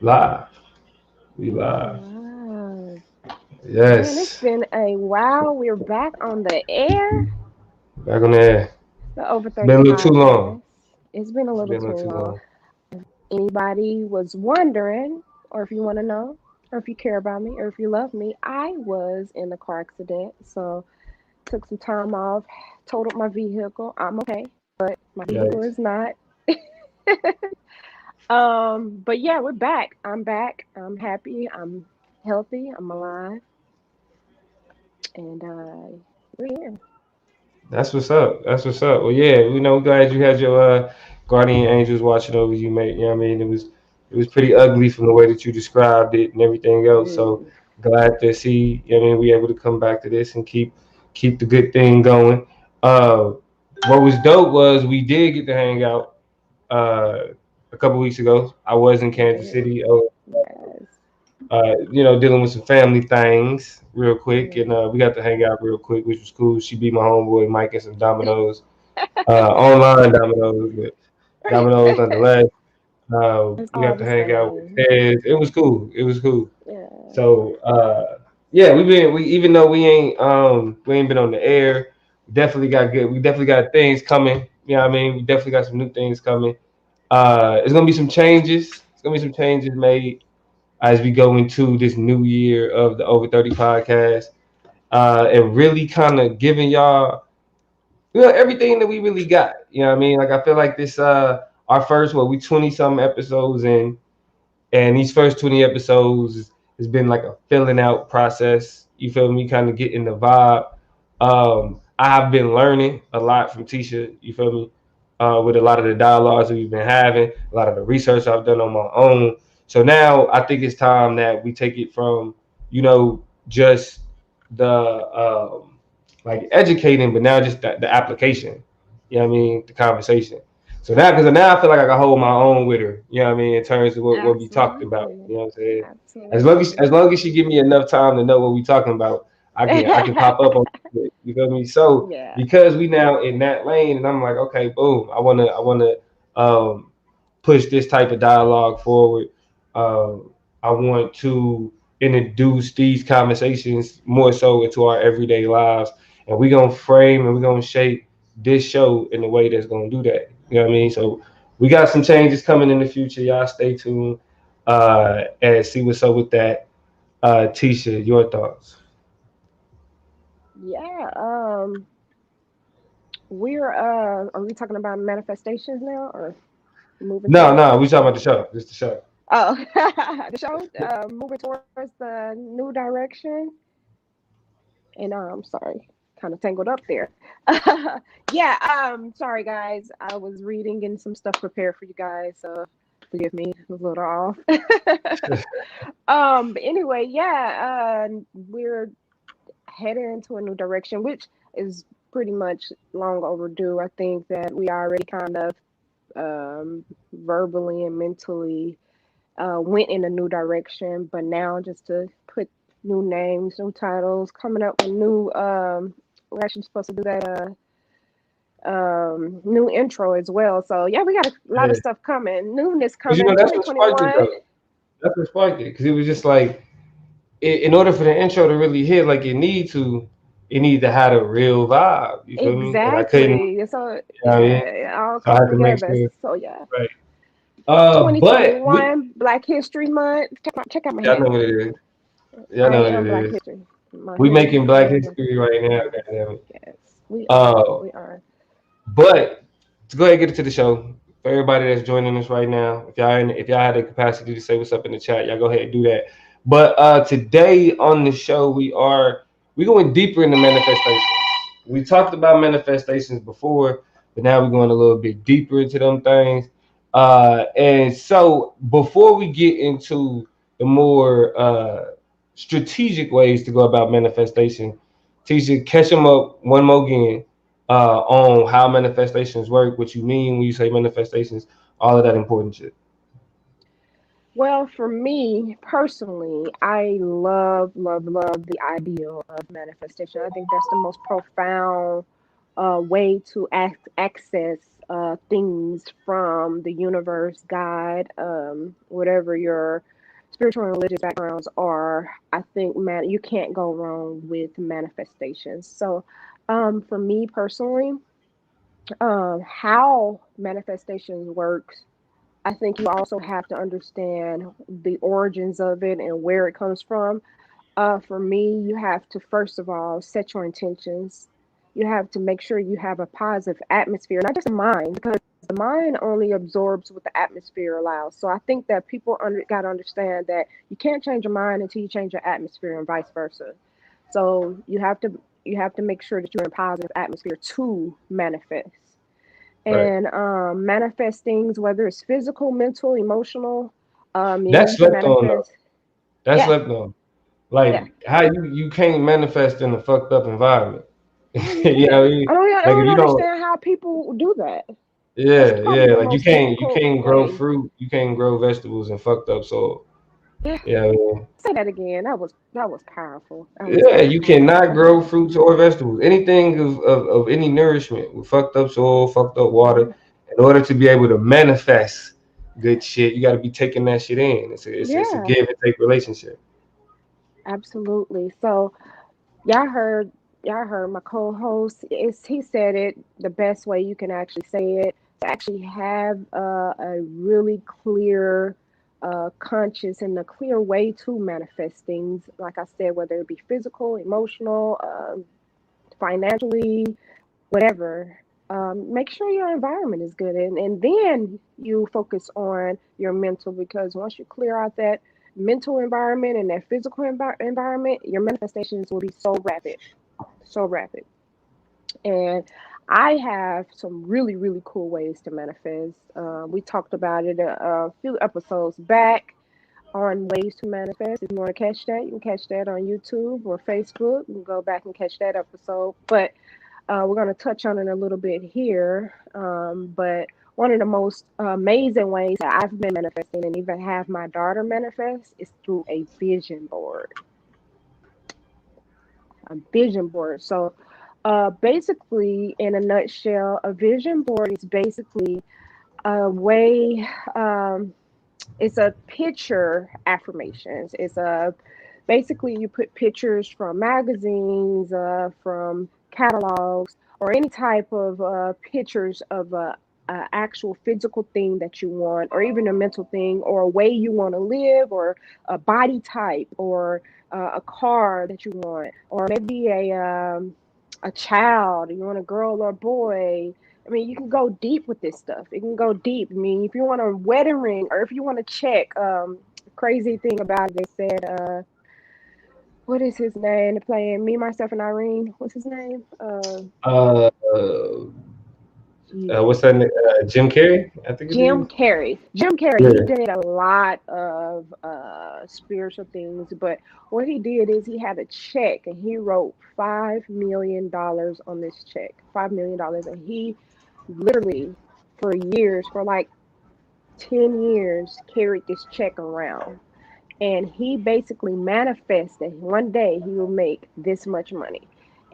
Live. We We live. love. Man, it's Yes. been a while. We're back on the air. Back on the air. The Over It's been 30 a little too long. Podcast. It's been a It's little been a too little too long. long. Anybody was wondering, or if you want to know, or if you care about me, or if you love me, I was in a car accident. So took some time off, totaled my vehicle. I'm okay, but my vehicle Yikes. is not. But yeah, we're back. I'm back. I'm happy. I'm healthy. I'm alive. And we're here. That's what's up. That's what's up. Well, yeah, glad you had your guardian angels watching over you, mate. You know what I mean? It was pretty ugly from the way that you described it and everything else. So Mm, glad to see, you know what I mean, we able to come back to this and keep the good thing going. Uh, what was dope was we did get to hang out uh, a couple weeks ago. I was in we Kansas did. City. Yes. Dealing with some family things real quick, and Mm. we got to hang out real quick, which was cool. She beat my homeboy Mike in some dominoes, online dominoes, but dominoes nonetheless. It's We all got to the hang out with same. Tez. It was cool. It was cool. Yeah. So yeah, we even though we ain't been on the air, we definitely got things coming. You know what I mean? We definitely got some new things coming. It's gonna be some changes. It's gonna be some changes made as we go into this new year of the Over 30 podcast, and really kind of giving y'all, everything that we really got. You know what I mean? Like I feel like this, our first, we 20 some episodes in, and these first 20 episodes has been like a filling out process. You feel me? Kind of getting the vibe. I've been learning a lot from Tisha. You feel me? With a lot of the dialogues that we've been having, a lot of the research I've done on my own. So now I think it's time that we take it from, just the like educating, but now just the application. You know what I mean? The conversation. So now, because now I feel like I can hold my own with her. You know what I mean? In terms of what we talked about. You Absolutely. know what I'm saying? As Absolutely. long as she give me enough time to know what we talking about, I can pop up on it. You feel me? So Yeah. because we now in that lane, and I'm like, okay, boom. I wanna push this type of dialogue forward. I want to introduce these conversations more so into our everyday lives, and we're gonna frame and we're gonna shape this show in a way that's gonna do that. You know what I mean? So we got some changes coming in the future. Y'all stay tuned and see what's up with that. Tisha, your thoughts? Yeah. We're are we talking about manifestations now or moving No, towards no, we the talking about the show. Just the show. oh the show moving towards the new direction. And sorry, kind of tangled up there. Yeah, sorry guys. I was reading and some stuff prepared for you guys, so forgive me, a little off. But anyway, yeah, we're heading into a new direction, which is pretty much long overdue. I think that we already kind of verbally and mentally went in a new direction, but now just to put new names, new titles, coming up with new. We're actually supposed to do that new intro as well. So yeah, we got a lot Yeah, of stuff coming. Newness but coming. that's what sparked it 2021. though. That's what sparked it because it was just like in order for the intro to really hit like it need to have a real vibe. You feel me? And I couldn't. You Exactly. So know what I mean? yeah, it all So I comes had to make together. sure. So yeah, Right. But we, 2021 Black History Month. Check out my y'all hat. know what it is. Y'all I know what am it Black is. History. My We hair. making My Black hair is Black history History. right now. Goddamn it. Yes, we are. Uh, We are. but to go ahead and get into the show. For everybody that's joining us right now, if y'all had the capacity to say what's up in the chat, y'all go ahead and do that. But today on the show, we going deeper into manifestations. We talked about manifestations before, but now we're going a little bit deeper into them things. And so before we get into the more strategic ways to go about manifestation, Tisha, catch them up one more again on how manifestations work, what you mean when you say manifestations, all of that important shit. Well, for me personally, I love, love, love the ideal of manifestation. I think that's the most profound way to access things from the universe, God, whatever your spiritual and religious backgrounds are. I think you can't go wrong with manifestations. So, for me personally, how manifestations works, I think you also have to understand the origins of it and where it comes from. For me, you have to first of all set your intentions. You have to make sure you have a positive atmosphere, not just a mind, because the mind only absorbs what the atmosphere allows. So I think that people got to understand that you can't change your mind until you change your atmosphere, and vice versa. So you have to make sure that you're in a positive atmosphere to manifest Right. and manifest things, whether it's physical, mental, emotional. That's You can slept on though. manifest. That's Yeah, slept on. yeah. Like how you can't manifest in a fucked up environment. No, you You know can't. what I mean? I Like if don't you don't, understand how people do that. That's yeah, probably yeah. the Like you most can't you difficult can't grow way. fruit, you can't grow vegetables in fucked up soil. Yeah. Yeah, I mean, Say that again. That was powerful. That was yeah, you powerful. cannot grow fruits or vegetables. Anything of any nourishment with fucked up soil, fucked up water. Mhm. In order to be able to manifest good shit, you got to be taking that shit in. It's a Yeah, give and take relationship. absolutely. So y'all heard my co-host. He said it the best way you can actually say it. To actually have a really clear, conscious, and a clear way to manifest things. Like I said, whether it be physical, emotional, financially, whatever. Make sure your environment is good, and then you focus on your mental, because once you clear out that mental environment and that physical environment, your manifestations will be so rapid. And I have some really, really cool ways to manifest. We talked about it a few episodes back on ways to manifest. If you want to catch that, you can catch that on YouTube or Facebook. You can go back and catch that episode. But we're going to touch on it a little bit here. But one of the most amazing ways that I've been manifesting and even have my daughter manifest is through a vision board. A vision board. So, basically, in a nutshell, a vision board is basically a way. It's a picture affirmations. It's a basically you put pictures from magazines, from catalogs, or any type of pictures of a actual physical thing that you want, or even a mental thing, or a way you want to live, or a body type, or a car that you want, or maybe a child. You want a girl or a boy. I mean, you can go deep with this stuff. It can go deep. I mean, if you want a wedding ring, or if you want to check, crazy thing about it, they said, what is his name? They're playing Me, Myself, and Irene. What's his name? Uh, Jeez. what's that? Jim Carrey, I think it Jim is. Carrey. Jim Carrey, he Yeah. did a lot of spiritual things, but what he did is he had a check and he wrote $5 million on this check. $5 million, and he literally for years, for like 10 years, carried this check around. And he basically manifested one day he will make this much money.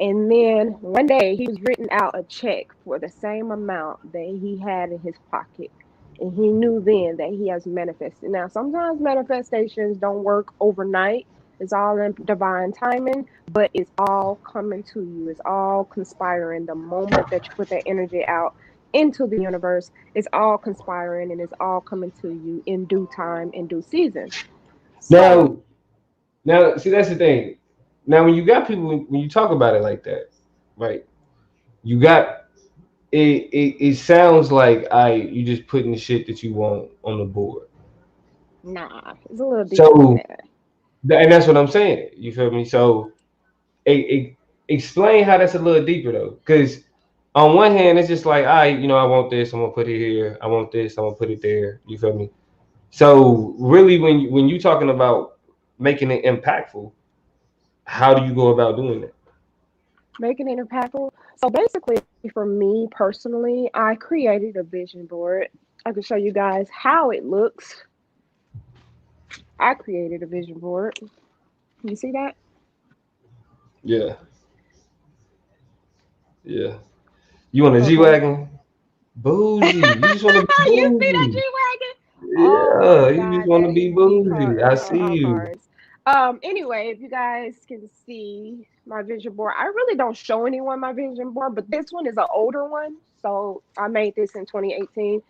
And then one day he was written out a check for the same amount that he had in his pocket. And he knew then that he has manifested. Now, sometimes manifestations don't work overnight. It's all in divine timing, but it's all coming to you. It's all conspiring. The moment that you put that energy out into the universe, it's all conspiring and it's all coming to you in due time, in due season. So, Now, now, see that's the thing. Now, when you got people, when you talk about it like that, right? You got it. It sounds like you just putting the shit that you want on the board. nah, it's a little deeper than So, that. and that's what I'm saying. You feel me? So, explain how that's a little deeper though, because on one hand, it's just like, I want this, I'm gonna put it here. I want this, I'm gonna put it there. You feel me? So, really, when you talking about making it impactful, how do you go about doing that? Making it impactful. So basically, for me personally, I created a vision board. I can show you guys how it looks. I created a vision board. You see that? Yeah, yeah. You want a G Okay. wagon? Bougie. You just want to be You see that bougie. G-Wagon? Oh Yeah, my you just God, want that to be is the bougie. I card see on all you. cards. Anyway, if you guys can see my vision board, I really don't show anyone my vision board, but this one is an older one. So I made this in 2018.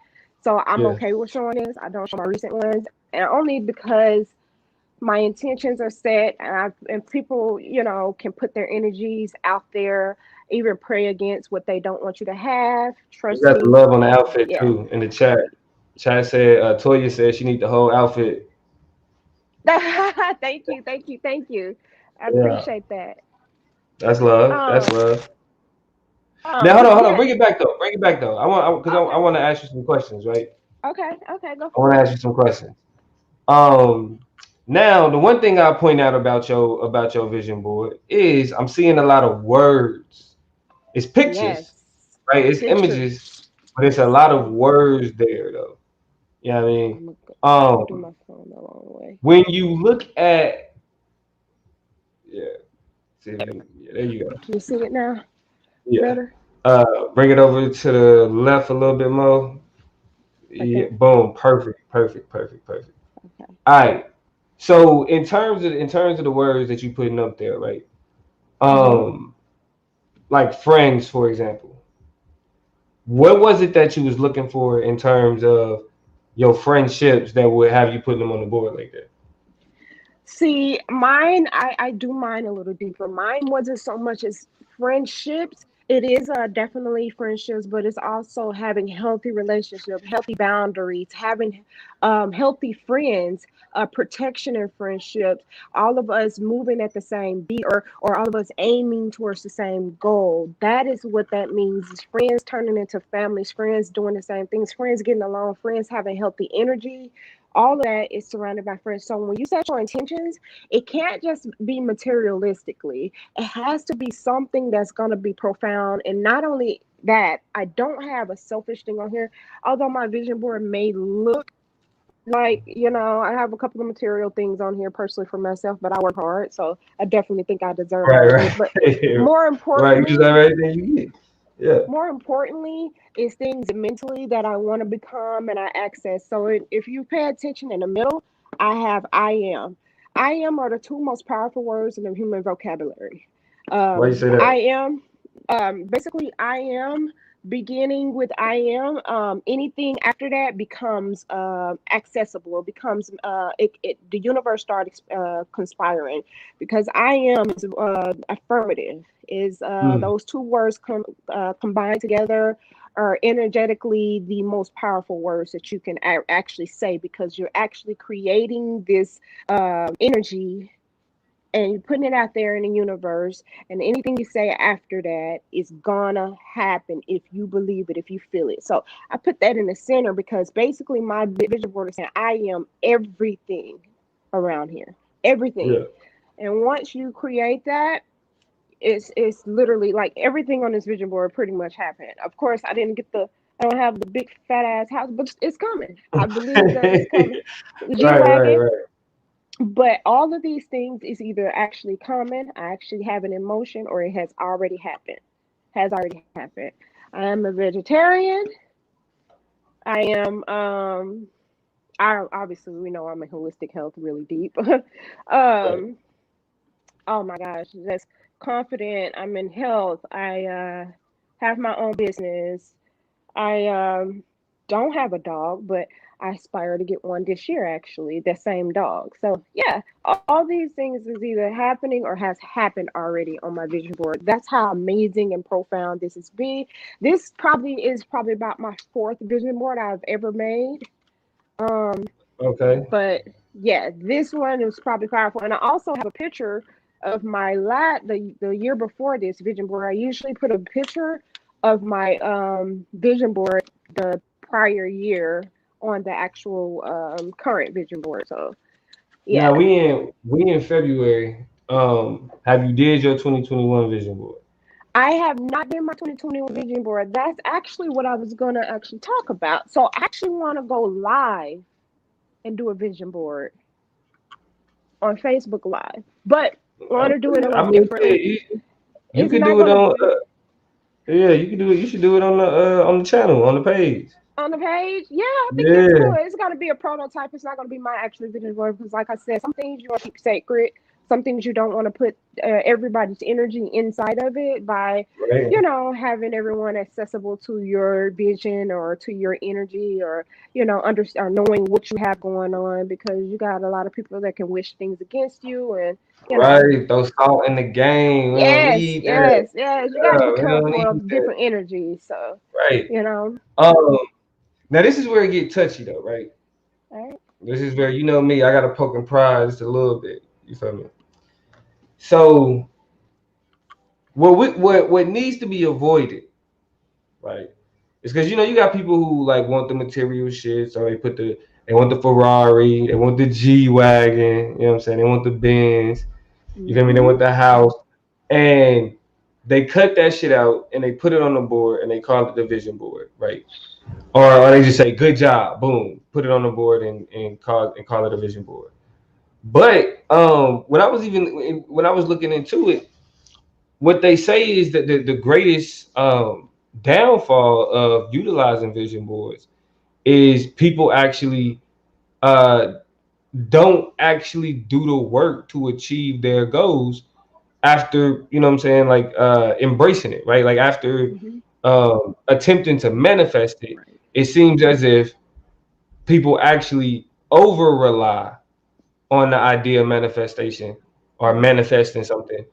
So I'm Yeah, okay with showing this. I don't show my recent ones, and only because my intentions are set, and people, can put their energies out there, even pray against what they don't want you to have. we Trust got the me. love on the outfit Yeah. too in the chat. Chat said, Toya said she need the whole outfit. Thank you, thank you, thank you. I Yeah, appreciate that. that's love. That's Um, love. Now hold on. yeah. Bring it back though. Bring it back though. Because I Okay, want to ask you some questions, right? okay, go I want for to it. ask you some questions. Um, Now the one thing I point out about your vision board is I'm seeing a lot of words. It's pictures, Yes, right? It's pictures. images, but it's a Yes, lot of sir. words there though. You know what I mean? I'm gonna do Um, my phone the wrong way. when you look at yeah, see if you, yeah, there you go. Can you see it now? Yeah. Better. Bring it over to the left a little bit more. Yeah, Okay. boom, perfect, perfect, perfect, perfect. Okay. All right. So in terms of the words that you putting up there, right? Mm-hmm. Um, like friends, for example. What was it that you was looking for in terms of your friendships that would have you putting them on the board like that? See, mine, I do mine a little deeper. Mine wasn't so much as friendships. It is definitely friendships, but it's also having healthy relationships, healthy boundaries, having healthy friends, protection in friendships, all of us moving at the same beat, or all of us aiming towards the same goal. That is what that means. Is friends turning into families, friends doing the same things, friends getting along, friends having healthy energy. All of that is surrounded by friends. So when you set your intentions, it can't just be materialistically. It has to be something that's going to be profound. And not only that, I don't have a selfish thing on here. Although my vision board may look like, I have a couple of material things on here personally for myself, but I work hard. So I definitely think I deserve all of Right, it. But right, more right. You importantly, deserve everything you get. Yeah. more importantly is things mentally that I want to become and I access. So if you pay attention in the middle, I have I am. I am are the two most powerful words in the human vocabulary. Why you say that? I am, basically, I am, beginning with I am. Anything after that becomes accessible. It becomes the universe starts conspiring, because I am is affirmative. Is Hmm. those two words combined together are energetically the most powerful words that you can actually say, because you're actually creating this energy, and you're putting it out there in the universe, and anything you say after that is gonna happen if you believe it, if you feel it. So I put that in the center, because basically my vision board is saying I am everything around here, everything. Yeah. And once you create that, it's literally like everything on this vision board pretty much happened. Of course, I don't have the big fat ass house, but it's coming. I believe that it's coming. The G Right, right, wagon. right. But all of these things is either actually common, I actually have an emotion, or it has already happened. Has already happened. I am a vegetarian. I am I obviously, we know I'm in holistic health really deep. Right. um oh my gosh, just confident. I'm in health. I have my own business. I don't have a dog, but I aspire to get one this year, actually, the same dog. So, yeah, all these things is either happening or has happened already on my vision board. That's how amazing and profound this is be. This probably about my fourth vision board I've ever made. Um, Okay. but yeah, this one is probably powerful. And I also have a picture of my the year before this vision board. I usually put a picture of my vision board the prior year on the actual current vision board. So yeah. Now we in February. Have you did your 2021 vision board? I have not done my 2021 vision board. That's actually what I was gonna actually talk about. So I actually want to go live and do a vision board on Facebook Live. But I want to do it a Okay. I little mean, differently. shit, you It's could not do it gonna on. be. Yeah, you can do it. You should do it on the channel, on the page. On the page. Yeah, I think that's cool. Yeah, It's gonna be a prototype. It's not gonna be my actual vision board because, like I said, some things you want to keep sacred. Some things you don't want to put everybody's energy inside of it by, right, having everyone accessible to your vision or to your energy or, or knowing what you have going on because you got a lot of people that can wish things against you and, you know, right. Throw salt in the game. We don't yes, need that. yes, yes. You got to be We don't careful need of that. different energies. So, Right. you know, Um. Now this is where it get touchy though, right? all right. This is where you know me. I got to poke and prod just a little bit. You feel me? So what needs to be avoided, right? It's because you got people who like want the material shit, so they want the Ferrari, they want the G wagon, you know what I'm saying? They want the Benz, you feel me? They Mm-hmm. want the house, and they cut that shit out and they put it on the board and they call it the vision board, right? Or they just say good job, boom, put it on the board and call it a vision board. But when I was looking into it, what they say is that the greatest downfall of utilizing vision boards is people actually uh, don't actually do the work to achieve their goals after what I'm saying, like embracing it, right? Like after Mm-hmm. attempting to manifest it, Right. it seems as if people actually over rely on the idea of manifestation or Mm-hmm. manifesting something,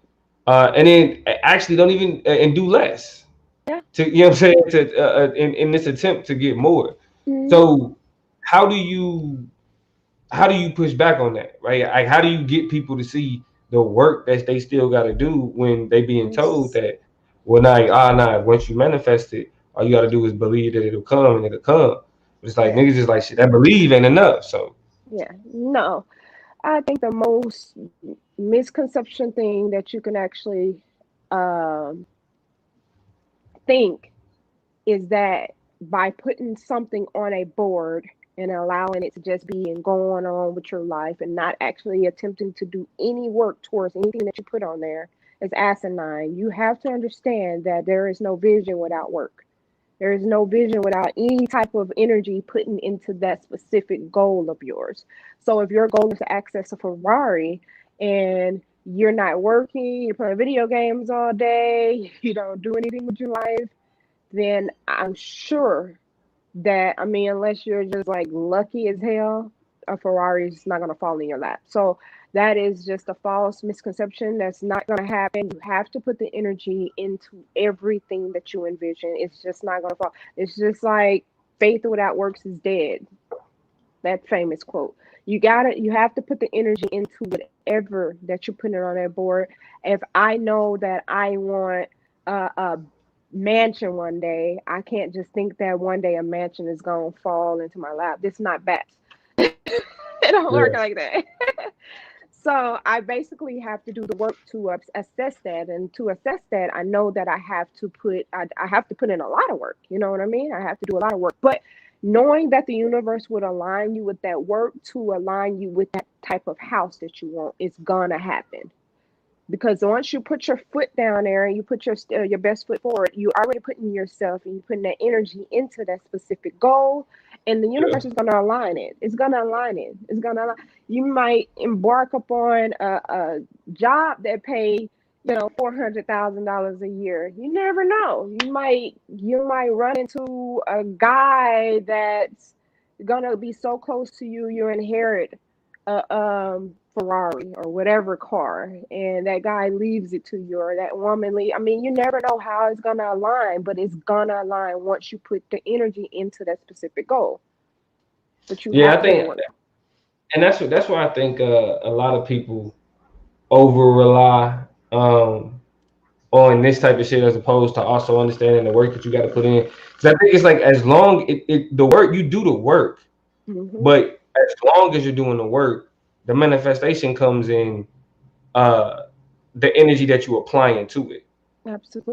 and then actually don't even and do less Yeah. to what I'm saying to in this attempt to get more. Mm-hmm. So how do you how do you push back on that, right? Like how do you get people to see the work that they still got to do when they being told Yes. that, well, nah, once you manifest it, all you got to do is believe that it'll come and it'll come. But it's like Yeah. niggas is like shit. That believe ain't enough. So Yeah. No. I think the most misconception thing that you can actually um, think is that by putting something on a board and allowing it to just be and going on with your life and not actually attempting to do any work towards anything that you put on there is asinine. You have to understand that there is no vision without work. There is no vision without any type of energy putting into that specific goal of yours. So if your goal is to access a Ferrari and you're not working, you're playing video games all day, you don't do anything with your life, then I'm sure that, I mean, unless you're just like lucky as hell, a Ferrari is not going to fall in your lap. So that is just a false misconception. That's not going to happen. You have to put the energy into everything that you envision. It's just not going to fall. It's just like faith without works is dead. That famous quote. You have to put the energy into whatever that you're putting on that board. If I know that I want a mansion one day, I can't just think that one day a mansion is gonna fall into my lap. This is not bats. It don't work yeah, like that. So I basically have to do the work to assess that, and to assess that, I know that I have to put in a lot of work. You know what I mean? I have to do a lot of work, but knowing that the universe would align you with that work to align you with that type of house that you want, it's gonna happen. Because once you put your foot down there and you put your best foot forward, you already putting yourself and you putting that energy into that specific goal, and the yeah, universe is going to align it. It's going to align it. It's going to. You might embark upon a job that pay $400,000 a year. You never know. You might run into a guy that's gonna be so close to you. You inherit a Ferrari or whatever car, and that guy leaves it to you, or that woman leave. I mean, you never know how it's gonna align, but it's gonna align once you put the energy into that specific goal. But you yeah. have I to put in think, work. and that's why I think a lot of people over rely on this type of shit as opposed to also understanding the work that you got to put in. Because I think it's like as long the work you do the work, Hmm. but as long as you're doing the work, the manifestation comes in uh the energy that you applying to it.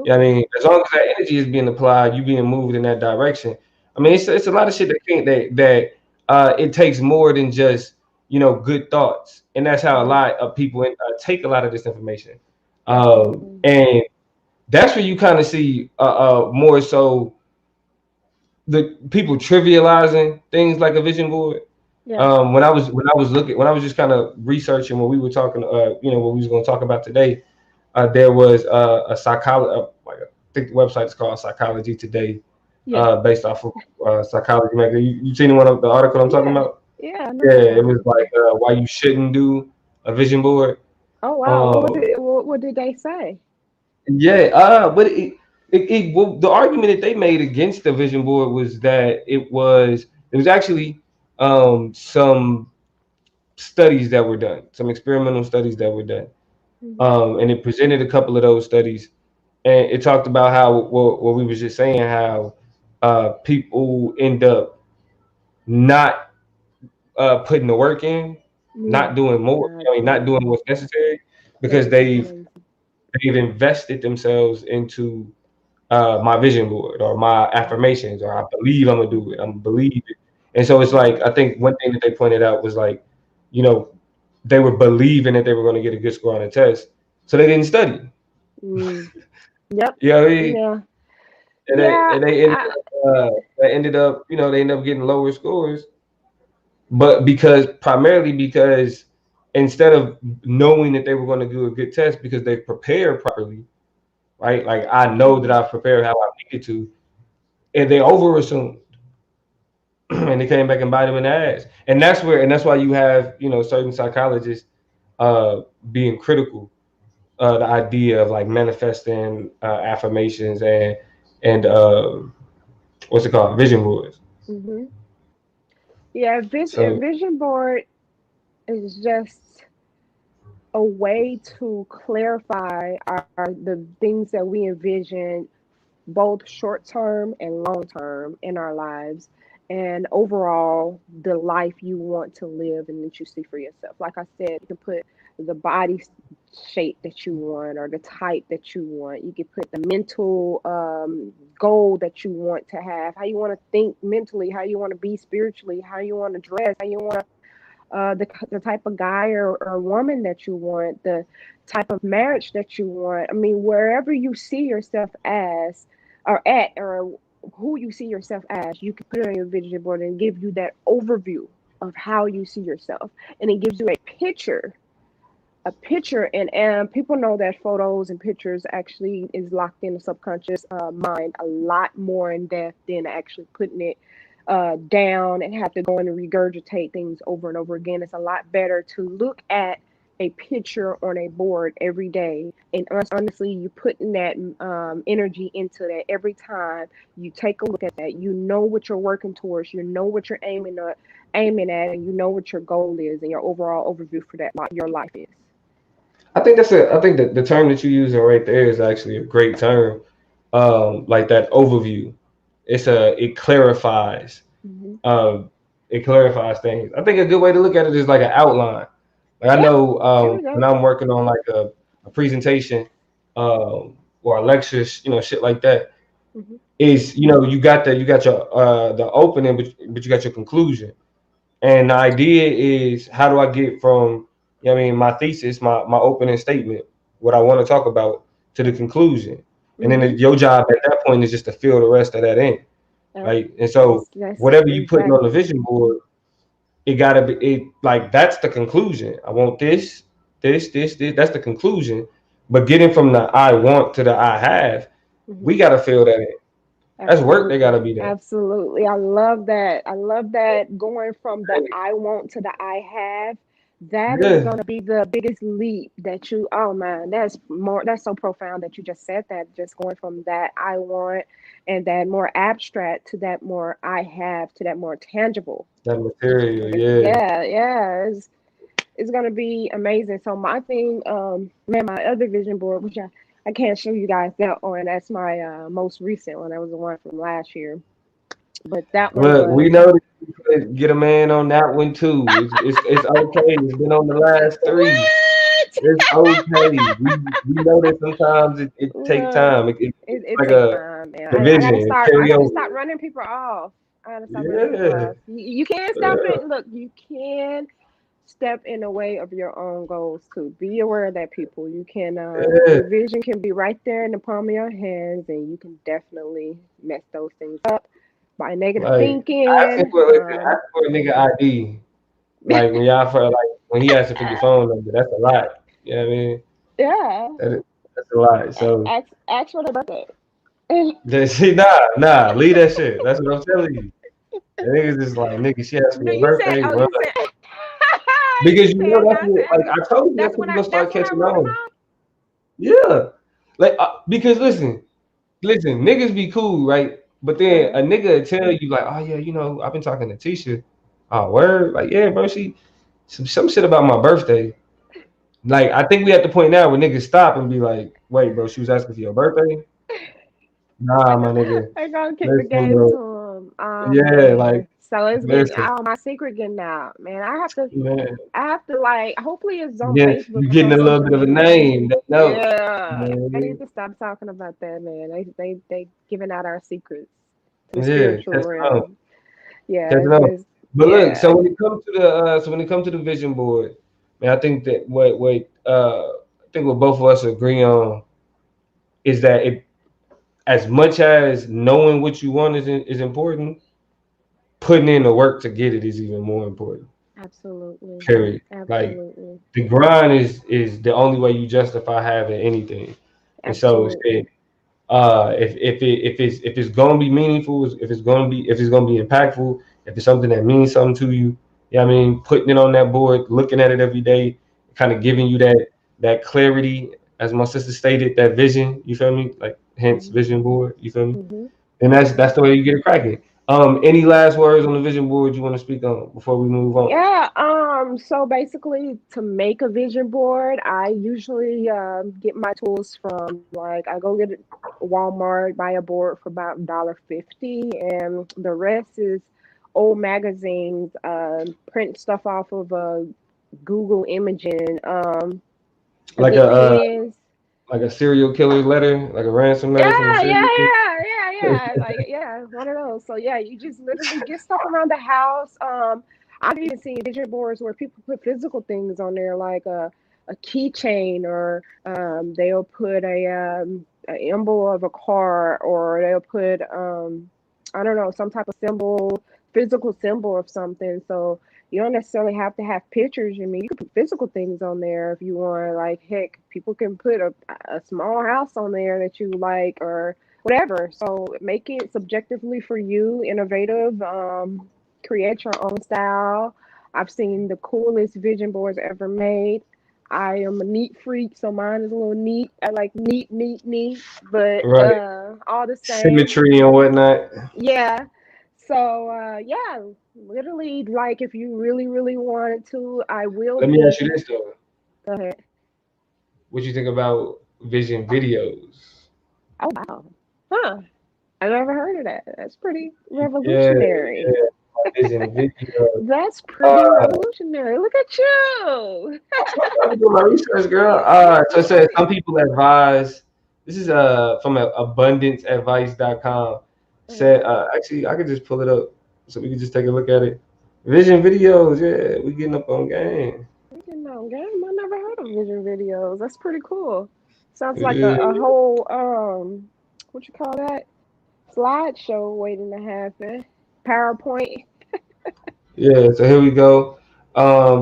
Yeah, I Absolutely. mean, as long as that energy is being applied, you being moved in that direction. I mean, it's a lot of shit that can't that it takes more than just good thoughts, and that's how a Hmm. lot of people take a lot of this information. Absolutely. And that's where you kind of see more so the people trivializing things like a vision board. Yeah. When I was just kind of researching what we were talking, what we was going to talk about today, there was a psychology, like I think the website is called Psychology Today, Yeah. based off of Psychology Magazine. You seen one of the article I'm talking Yeah. about? Yeah. I know Yeah, you're it talking was about. like why you shouldn't do a vision board. Oh wow. Um, What did they say? yeah, but well, the argument that they made against the vision board was that it was actually some studies that were done, some experimental studies that were done, Hmm. and it presented a couple of those studies, and it talked about how what we was just saying, how people end up not putting the work in, Yeah. not doing more, Not I mean, not doing doing more. what's necessary That because is they've crazy. they've invested themselves into my vision board or my affirmations, or I believe I'm gonna do it. I'm believe it. And so it's like Mhm. I think one thing that they pointed out was like, you know, they were believing that they were gonna get a good score on the test, so they didn't study. Mm. Yep. You know what I mean? Yeah. And they Yeah. and they ended they ended up getting lower scores, but primarily because instead of knowing that they were going to do a good test because they prepared properly, right? Like I know that Mhm. I've prepared how I needed to, and they over assumed. And they came back and bite them in the ass. And that's why you have, certain psychologists being critical the idea of like manifesting affirmations and what's it called, vision boards. Mhm. Yeah. A So vision board is just a way to clarify the things that we envision both short term and long term in our lives, and overall the life you want to live and that you see for yourself. Like I said, you can put the body shape that you want or the type that you want. You can put the mental goal that you want to have, how you want to think mentally, how you want to be spiritually, how you want to dress, how you want to the type of guy or woman that you want, the type of marriage that you want. I mean, wherever you see yourself as or at or who you see yourself as, you can put it on your vision board and give you that overview of how you see yourself. And it gives you a picture, and people know that photos and pictures actually is locked in the subconscious mind a lot more in depth than actually putting it down and have to go and regurgitate things over and over again. It's a lot better to look at a picture on a board every day, and honestly, you putting that energy into that every time you take a look at that. You know what you're working towards. You know what you're aiming at, and you know what your goal is and your overall overview for that your life is. I think that the term that you're using right there is actually a great term. Like that overview. It clarifies. Hmm. Um, it clarifies things. I think a good way to look at it is like an outline. Like I Yeah, know there we when go. I'm working on like a presentation or a lecture, shit like that, Hmm. is you got your the opening, but you got your conclusion. And the idea is how do I get from, my thesis, my opening statement, what I want to talk about, to the conclusion. And then Hmm. your job at that point is just to fill the rest of that in, right? And so That's whatever you putting on the exactly. vision board, it gotta be it like that's the conclusion. I want this. That's the conclusion. But getting from the I want to the I have, Hmm. we gotta fill that in. That's work that gotta Absolutely. be done. Absolutely. I love that. I love that going from the I want to the I have. That is Yeah, going to be the biggest leap that oh man, that's so profound that you just said that. Just going from that I want and that more abstract to that more I have to that more tangible. that material. Yeah. Yeah, yeah. It's gonna be amazing. So my thing, man, my other vision board, which I can't show you guys that one. That's my most recent one. That was the one from last year. But that one Look, we was know that you could get a man on that one too. It's okay. It's been on the last three. what? It's okay. We know that sometimes it take Look, time. it, It's it like takes a time, man. I division. gotta It start. I carry gotta over. start running people off. I gotta start running people Yeah. off. You can't stop Yeah. it. Look, you can step in the way of your own goals too. Be aware of that, people. You can Yeah, your vision can be right there in the palm of your hands, and you can definitely mess those things up by negative like asking thinking. for listen, asking for a nigga ID. Like when y'all for like when he asking for your phone number, that's a lot. You know what I mean? Yeah, That is, that's a lot. So ask for their birthday. see, leave that shit. That's what I'm telling you. The niggas is like, nigga, she asked for No, your you said. birthday, Oh, run. you said. Because You you know said that's no. I what, said like I told you that's when you gonna that's start when I catching wrote them on. out. Yeah. Like because listen, niggas be cool, right? But then a Uh-huh. nigga tell you like, oh yeah, I've been talking to Tisha. Oh word, like yeah, bro, she some shit about my birthday. Like I think we at the point now where niggas stop and be like, wait, bro, she was asking for your birthday? Nah, my nigga. I gotta kick the Listen, game to bro. him. Oh Yeah, like man. So it's getting listen, my secret getting out. Man, man. I have to like hopefully it's on Facebook You or getting some a little social bit of a media. name. They know. You Yeah. know what I I need mean? to stop talking about that, man. They giving out our secrets to the Yeah, spiritual catch it on. realm. Yeah, Catch it on. But look, yeah. so when it comes to the vision board, man, I think that I think what both of us agree on is that it as much as knowing what you want is important, putting in the work to get it is even more important. Absolutely. Period. Like Absolutely. the grind is the only way you justify having anything. And so Absolutely. if it's gonna be meaningful, if it's gonna be impactful, if it's something that means something to you, yeah, I mean, putting it on that board, looking at it every day, kind of giving you that clarity, as my sister stated, that vision. You feel me? Like hence Mm-hmm. vision board. You feel me? Mm-hmm. And Mm-hmm. that's the way you get it cracking. Any last words on the vision board you want to speak on before we move on? Yeah, so basically to make a vision board, I usually get my tools from like I go get it Walmart, buy a board for about $1.50, and the rest is old magazines, print stuff off of Google imaging, a Like good a pens. like a serial killer letter, like a ransom letter from a Yeah, serial yeah, killer. yeah, yeah, yeah. Like, yeah, one of those. So yeah, you just literally get stuff around the house. I've even seen vision boards where people put physical things on there, like a keychain, or they'll put a symbol of a car, or they'll put I don't know, some type of symbol, physical symbol of something. So you don't necessarily have to have pictures. I mean, you can put physical things on there if you want. Like, heck, people can put a small house on there that you like or whatever. So make it subjectively for you, innovative. Create your own style. I've seen the coolest vision boards ever made. I am a neat freak, so mine is a little neat. I like neat, neat, neat, but Right. all the same. Symmetry and whatnot. Yeah. So yeah, literally like if you really, really wanted to, I will Let me ask you be this though. go ahead. What you think about vision videos? Oh wow. Huh. I've never heard of that. That's pretty Yeah, revolutionary. yeah. Vision videos. That's pretty Uh, revolutionary. Look at you. I'm doing my research, girl. So it Yeah, says some people advise. This is from abundanceadvice.com. Said uh, actually I could just pull it up so we can just take a look at it. Vision videos, yeah, we getting up on game. I didn't know, game. I never heard of vision videos. That's pretty cool. Sounds like Yeah, a whole what you call that? Slideshow waiting to happen. PowerPoint. yeah. So here we go.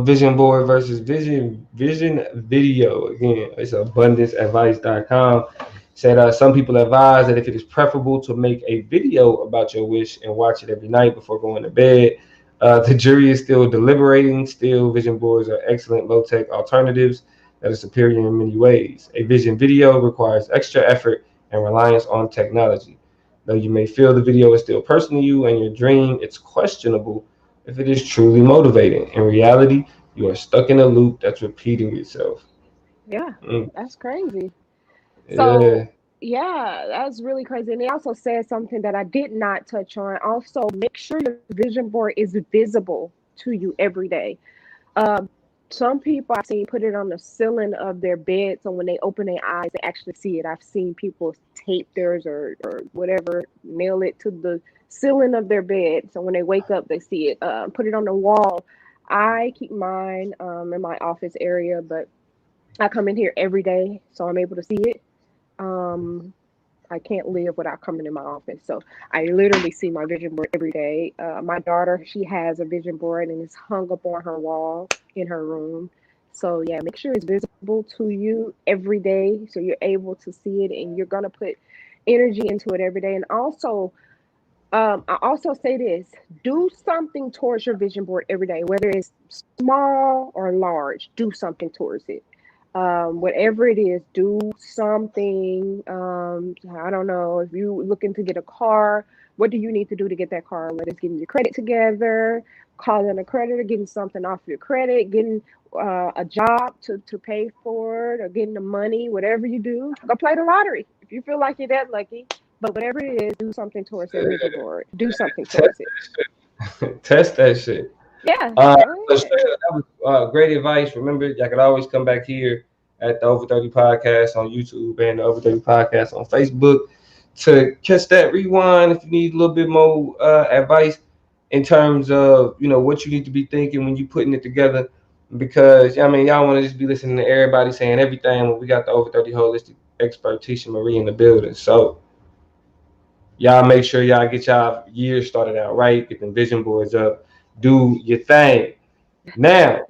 Vision board versus vision video. Again, it's abundanceadvice.com. Said some people advise that if it is preferable to make a video about your wish and watch it every night before going to bed. The jury is still deliberating. Still, vision boards are excellent low tech alternatives that are superior in many ways. A vision video requires extra effort and reliance on technology. Though you may feel the video is still personal to you and your dream, it's questionable if it is truly motivating. In reality, you are stuck in a loop that's repeating itself. Yeah, Mm, that's crazy. yeah, So yeah, that's really crazy. And they also said something that I did not touch on. Also, make sure your vision board is visible to you every day. Um, some people I've seen put it on the ceiling of their bed, so when they open their eyes, they actually see it. I've seen people tape theirs or whatever, nail it to the ceiling of their bed, so when they wake up, they see it. Put it on the wall. I keep mine in my office area, but I come in here every day, so I'm able to see it. Um, I can't live without coming in my office. So I literally see my vision board every day. My daughter, she has a vision board and it's hung up on her wall in her room. So yeah, make sure it's visible to you every day so you're able to see it and you're gonna put energy into it every day. And also, I also say this: do something towards your vision board every day, whether it's small or large. Do something towards it. Whatever it is, do something. I don't know if you looking to get a car. What do you need to do to get that car? Whether it's getting your credit together, calling a creditor, getting something off your credit, getting a job to pay for it, or getting the money. Whatever you do, go play the lottery if you feel like you're that lucky. But whatever it is, do something towards that vision board. Do something towards it. Test that shit. Yeah, So go straight ahead. up, that was great advice. Remember, y'all can always come back here at the Over 30 Podcast on YouTube and the Over 30 Podcast on Facebook to catch that rewind if you need a little bit more advice in terms of what you need to be thinking when you putting it together. Because I mean, y'all want to just be listening to everybody saying everything when we got the Over 30 holistic expert Tisha Marie in the building. So y'all make sure y'all get y'all year started out right, get them vision boards up, do your thing. Now,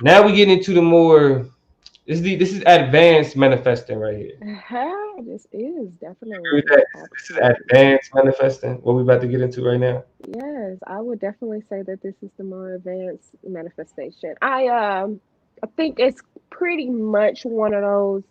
now we get into the more. This is advanced manifesting right here. This is Agree with definitely, that? This is absolutely. advanced manifesting. What we about to get into right now. Yes, I would definitely say that this is the more advanced manifestation. I think it's pretty much one of those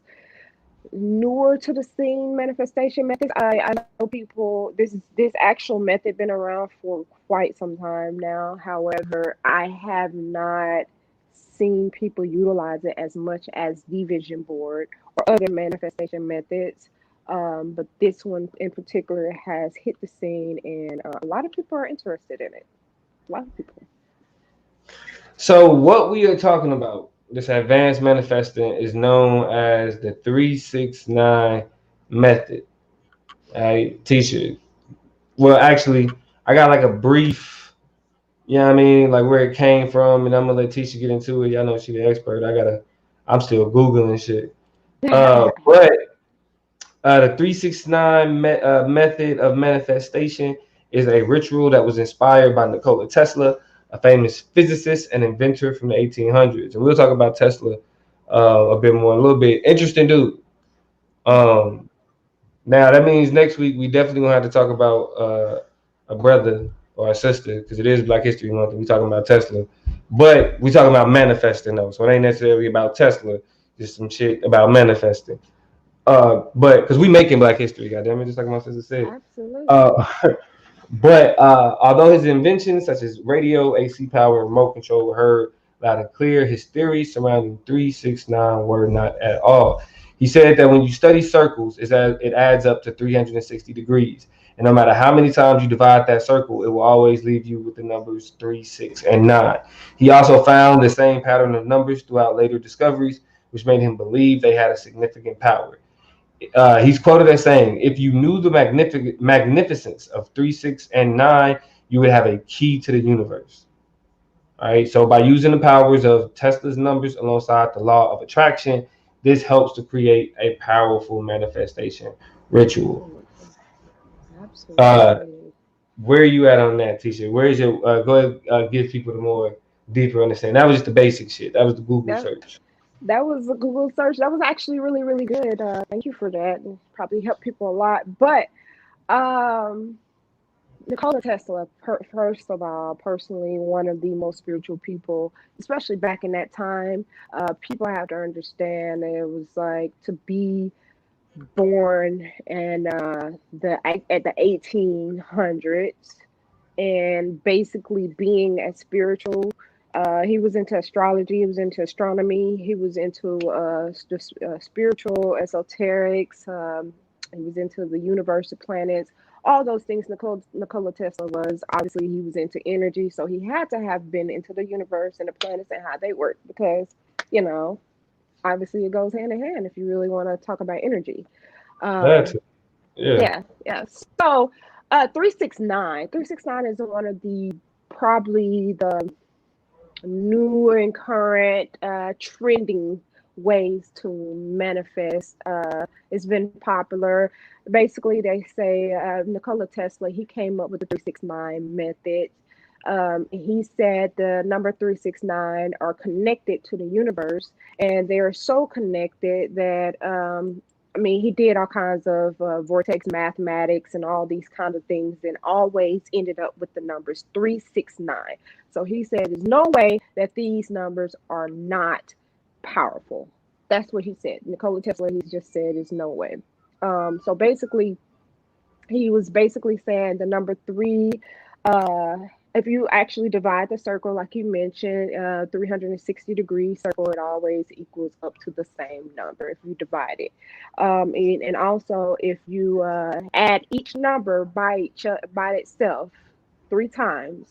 newer to the scene manifestation methods. I know people this actual method been around for quite some time now. However, I have not seen people utilize it as much as the vision board or other manifestation methods. But this one in particular has hit the scene, and a lot of people are interested in it. A lot of people. So what we are talking about, this advanced manifesting, is known as the 369 method. I teach it. Well, actually, I got like a brief. You know what I mean? Like where it came from, and I'm gonna let Tisha get into it. Y'all know she the expert. I'm still Googling shit. But the 369 method of manifestation is a ritual that was inspired by Nikola Tesla, a famous physicist and inventor from the 1800s. And we'll talk about Tesla a bit more, a little bit. Interesting dude. Um, Now that means next week we definitely gonna have to talk about a brother or a sister because it is Black History Month and we talking about Tesla, but we talking about manifesting though, so it ain't necessarily about Tesla, just some shit about manifesting. But because we making Black History, goddamn it, just like my sister said. Absolutely. Uh, but although his inventions such as radio, AC power, and remote control were heard loud and clear, his theories surrounding 369 were not at all. He said that when you study circles, it adds up to 360 degrees. And no matter how many times you divide that circle, it will always leave you with the numbers 3, 6, and 9. He also found the same pattern of numbers throughout later discoveries, which made him believe they had a significant power. He's quoted as saying, "If you knew the magnificence of 3, 6, and 9, you would have a key to the universe." All right. So by using the powers of Tesla's numbers alongside the law of attraction, this helps to create a powerful manifestation ritual. Absolutely. Uh, Absolutely. where are you at on that, Tisha? Where is your? Go ahead, give people the more deeper understanding. That was just the basic shit. That was the Google That search. that was a Google search. That was actually really, really good. Thank you for that. It probably helped people a lot. But um, Nikola Tesla, first of all, personally, one of the most spiritual people, especially back in that time. People have to understand that it was like to be born in at the 1800s and basically being as spiritual. He was into astrology. He was into astronomy. He was into spiritual esoterics. He was into the universe, the planets, all those things. Nikola Tesla was obviously he was into energy, so he had to have been into the universe and the planets and how they work because you know obviously it goes hand in hand if you really want to talk about energy. That's Um, yeah. yeah, yeah. So, 369 is one of the probably the new and current trending ways to manifest. It's been popular. Basically, they say Nikola Tesla, he came up with the 369 method. He said the number 369 are connected to the universe, and they are so connected that I mean, he did all kinds of vortex mathematics and all these kind of things, and always ended up with the numbers 369. So he said, "There's no way that these numbers are not powerful." That's what he said. Nikola Tesla, he just said, "There's no way." So basically, he was basically saying the number three, uh if you actually divide the circle like you mentioned, 360-degree circle, it always equals up to the same number if you divide it. And also if you add each number by itself three times,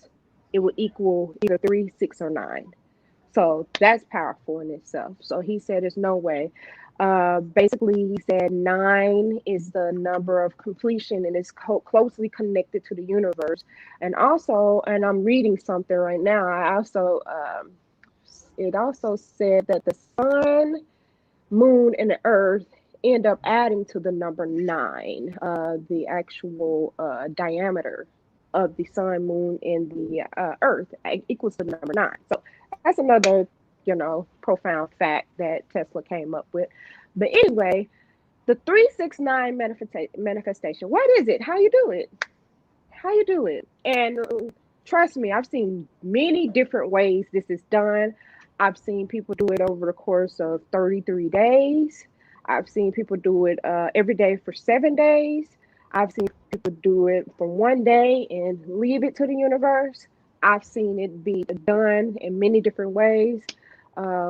it will equal either 3, 6, or 9. So that's powerful in itself. So he said there's no way. Basically, he said nine is the number of completion and is closely connected to the universe. And also, and I'm reading something right now. It also said that the sun, moon, and the earth end up adding to the number nine, the actual diameter of the sun, moon, and the earth equals the number nine. So that's another, profound fact that Tesla came up with. But anyway, the 369 manifestation. What is it? How you do it? How you do it? And trust me, I've seen many different ways this is done. I've seen people do it over the course of 33 days. I've seen people do it every day for 7 days. I've seen people do it for one day and leave it to the universe. I've seen it be done in many different ways.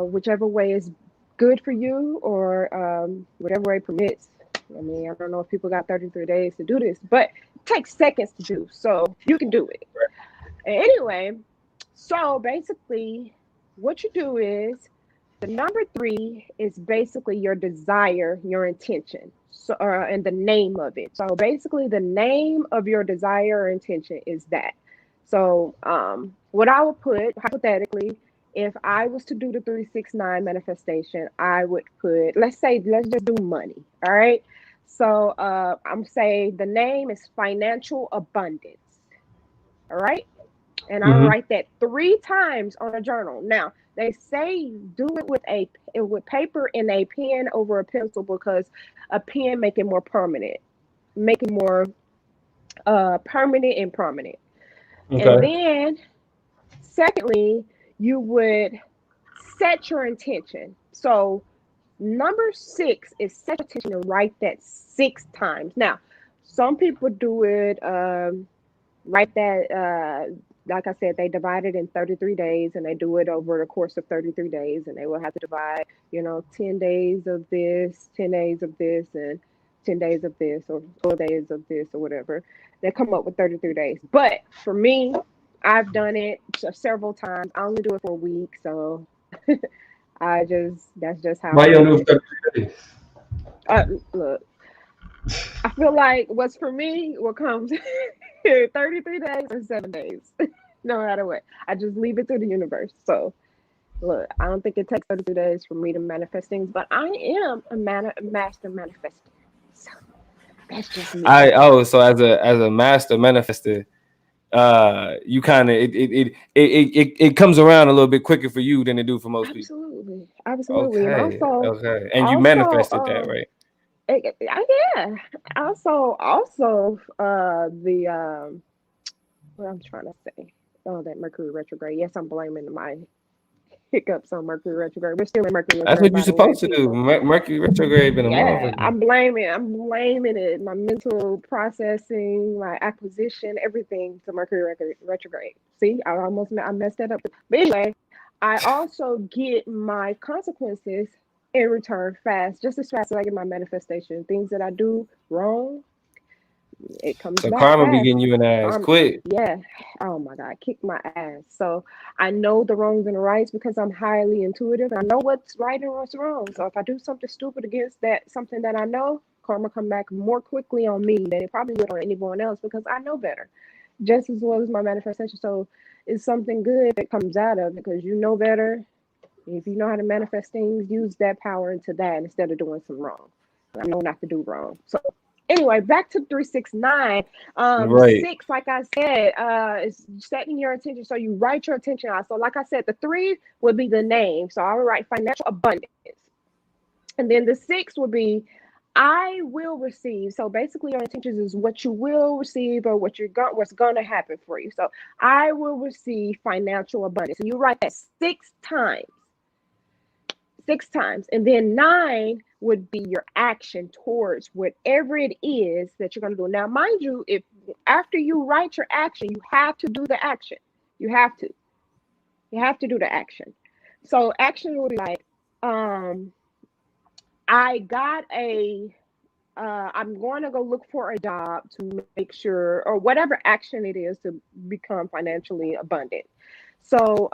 Whichever way is good for you, or whatever way permits. I mean, I don't know if people got 33 days to do this, but it takes seconds to do. So you can do it. Anyway, so basically, what you do is the number three is basically your desire, your intention, so and the name of it. So basically, the name of your desire or intention is that. So, what I would put hypothetically, if I was to do the 369 manifestation, I would put, let's just do money. All right. So, I'm saying the name is financial abundance. All right. And I'll Mm-hmm. write that three times on a journal. Now, they say do it with paper and a pen over a pencil, because a pen make it more permanent, make it more permanent and prominent. And Okay. then secondly, you would set your intention. So number six is set your intention and write that six times. Now, some people do it, write that, like I said, they divide it in 33 days, and they do it over the course of 33 days, and they will have to divide, 10 days of this, 10 days of this, and 10 days of this, or 4 days of this, or whatever. They come up with 33 days. But for me, I've done it several times. I only do it for a week, so that's just how Why I you don't do do it. 33 days? Look, I feel like what's for me, what comes 33 days or 7 days, no matter what. I just leave it to the universe. So, look, I don't think it takes 33 days for me to manifest things, but I am a master manifester. So, that's just me. So as a master manifester, you kind of it comes around a little bit quicker for you than it do for most people. Absolutely. Absolutely. And Okay, also, okay, and you also, manifested that, right? yeah. Also, the what I'm trying to say. Oh, that Mercury retrograde. Yes, I'm blaming my hiccups on Mercury retrograde. We're still in Mercury That's retrograde, what you're by the way, supposed to do. people. Mercury retrograde been a Yeah, motherfucker. I'm blaming it. My mental processing, my acquisition, everything to Mercury retrograde. See, I messed that up. But anyway, I also get my consequences in return fast, just as fast as I get my manifestation. Things that I do wrong, it comes So back karma be fast. getting you in the ass quick. Yeah. Oh my God, kick my ass. So I know the wrongs and the rights because I'm highly intuitive. I know what's right and what's wrong. So if I do something stupid against that something that I know, karma come back more quickly on me than it probably would on anyone else, because I know better. just as well as my manifestation. So it's something good that comes out of it because you know better. If you know how to manifest things, use that power into that instead of doing some wrong. I know not to do wrong. So anyway, back to 369. Right. Six, like I said, is setting your intention. So you write your intention out. So like I said, the three would be the name. So I would write financial abundance. And then the six would be I will receive. So basically your intentions is what you will receive or what's gonna happen for you. So I will receive financial abundance. And you write that six times. And then nine would be your action towards whatever it is that you're going to do. Now, mind you, if after you write your action, you have to do the action. You have to. You have to do the action. So action would be like, um, I got I'm going to go look for a job to make sure, or whatever action it is to become financially abundant. So,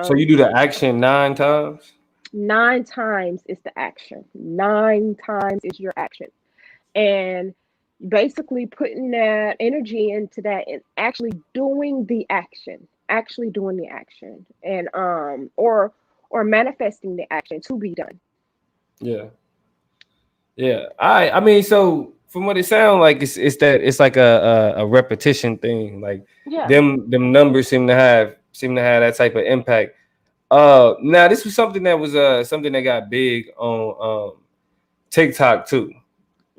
So you do the action 9 times? 9 times is the action. 9 times is your action. And basically putting that energy into that and actually doing the action. Actually doing the action. And or manifesting the action to be done. Yeah. Yeah. I mean, so from what it sounds like, it's that it's like a repetition thing. Like Yeah. them numbers seem to have that type of impact. Now this was something that got big on TikTok too.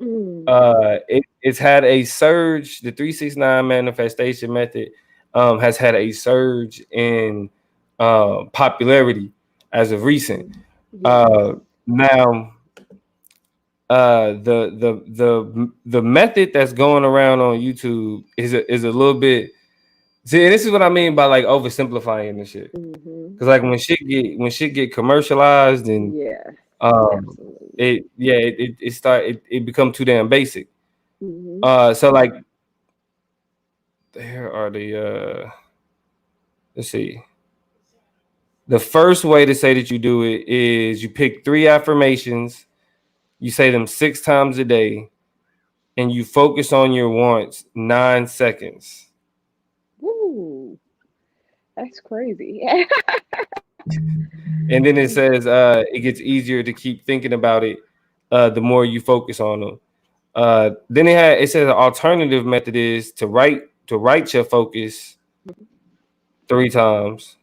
Mm, It's had a surge. The 369 manifestation method has had a surge in popularity as of recent. yes. Uh, now, the method that's going around on YouTube is a little bit. See, this is what I mean by like oversimplifying the shit. Hmm. Because like when shit get commercialized and Yeah. um, Absolutely. it become too damn basic. Hmm. So like here are the let's see. The first way to say that you do it is you pick 3 affirmations, you say them 6 times a day, and you focus on your wants 9 seconds. Woo. That's crazy. And then it says it gets easier to keep thinking about it the more you focus on them. Then it says an alternative method is to write your focus 3 times,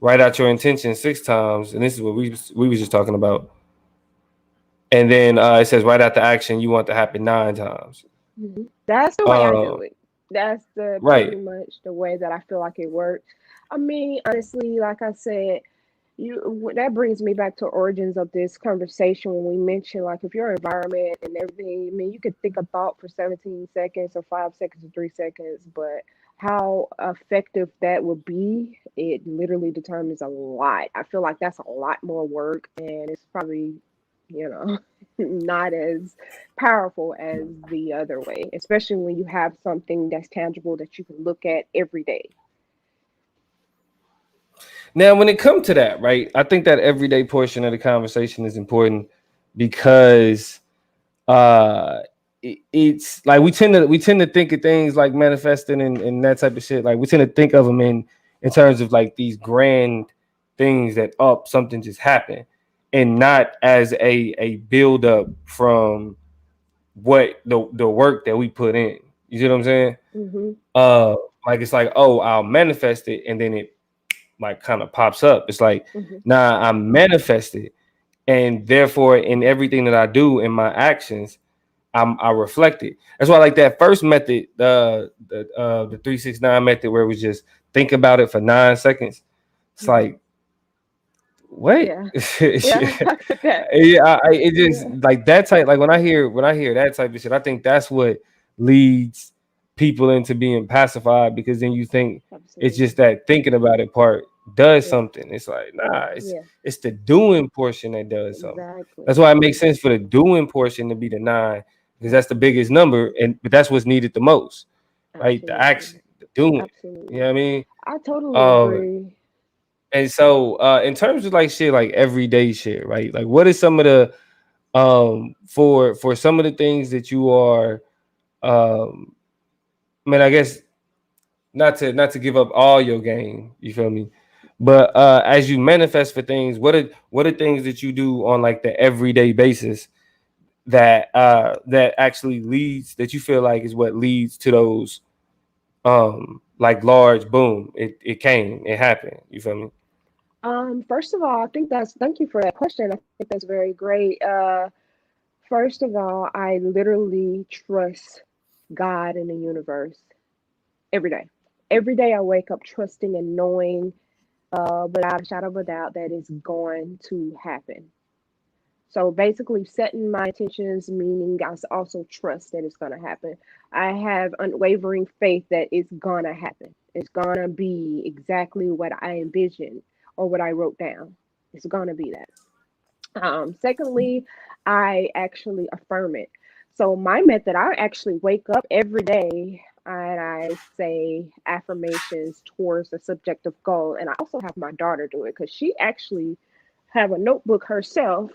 write out your intention 6 times, and this is what we was just talking about. And then it says write out the action you want to happen 9 times. That's the way I Uh, do it. That's the pretty right. much the way that I feel like it works. I mean, honestly, like I said, that brings me back to origins of this conversation when we mentioned like if your environment and everything. I mean, you could think a thought for 17 seconds or 5 seconds or 3 seconds, but how effective that would be, it literally determines a lot. I feel like that's a lot more work, and it's probably, you know, not as powerful as the other way, especially when you have something that's tangible that you can look at every day. Now, when it comes to that, right, I think that everyday portion of the conversation is important because uh it's like we tend to think of things like manifesting and that type of shit. Like we tend to think of them in terms of like these grand things that something just happened, and not as a build up from what the work that we put in. You see what I'm saying? Hmm. Uh, like it's like, oh, I'll manifest it, and then it like kind of pops up. It's like, Hmm. nah, I manifested, and therefore in everything that I do in my actions, I reflect it. That's why I like that first method, the 369 method, where we just think about it for 9 seconds. It's Hmm. like what? Yeah. Yeah. Yeah, That. it just Yeah. like that type. Like when I hear that type of shit, I think that's what leads people into being pacified because then you think it's Absolutely. just that thinking about it part does Yeah. something. It's like nah, Yeah. it's the doing portion that does something. That's Exactly. why it makes sense for the doing portion to be the 9 because that's the biggest Absolutely. number, and but that's what's needed the most, right? The Absolutely. action, the doing. You know Absolutely. what I mean? I totally Um, agree. and so in terms of like shit, like everyday shit, right? Like what is some of the for some of the things that you are I mean, I guess not to give up all your game. You feel me? But as you manifest for things, what are things that you do on like the everyday basis that actually leads that you feel like is what leads to those like large boom. It happened. You feel me? First of all, I think that's thank you for that question. I think that's very great. First of all, I literally trust God and the universe every day. Every day I wake up trusting and knowing without a shadow of a doubt that it's going to happen. So basically, setting my intentions, meaning I also trust that it's going to happen. I have unwavering faith that it's going to happen. It's going to be exactly what I envisioned or what I wrote down. It's going to be that. Secondly, I actually affirm it. So my method, I actually wake up every day and I say affirmations towards the subjective goal. And I also have my daughter do it because she actually have a notebook herself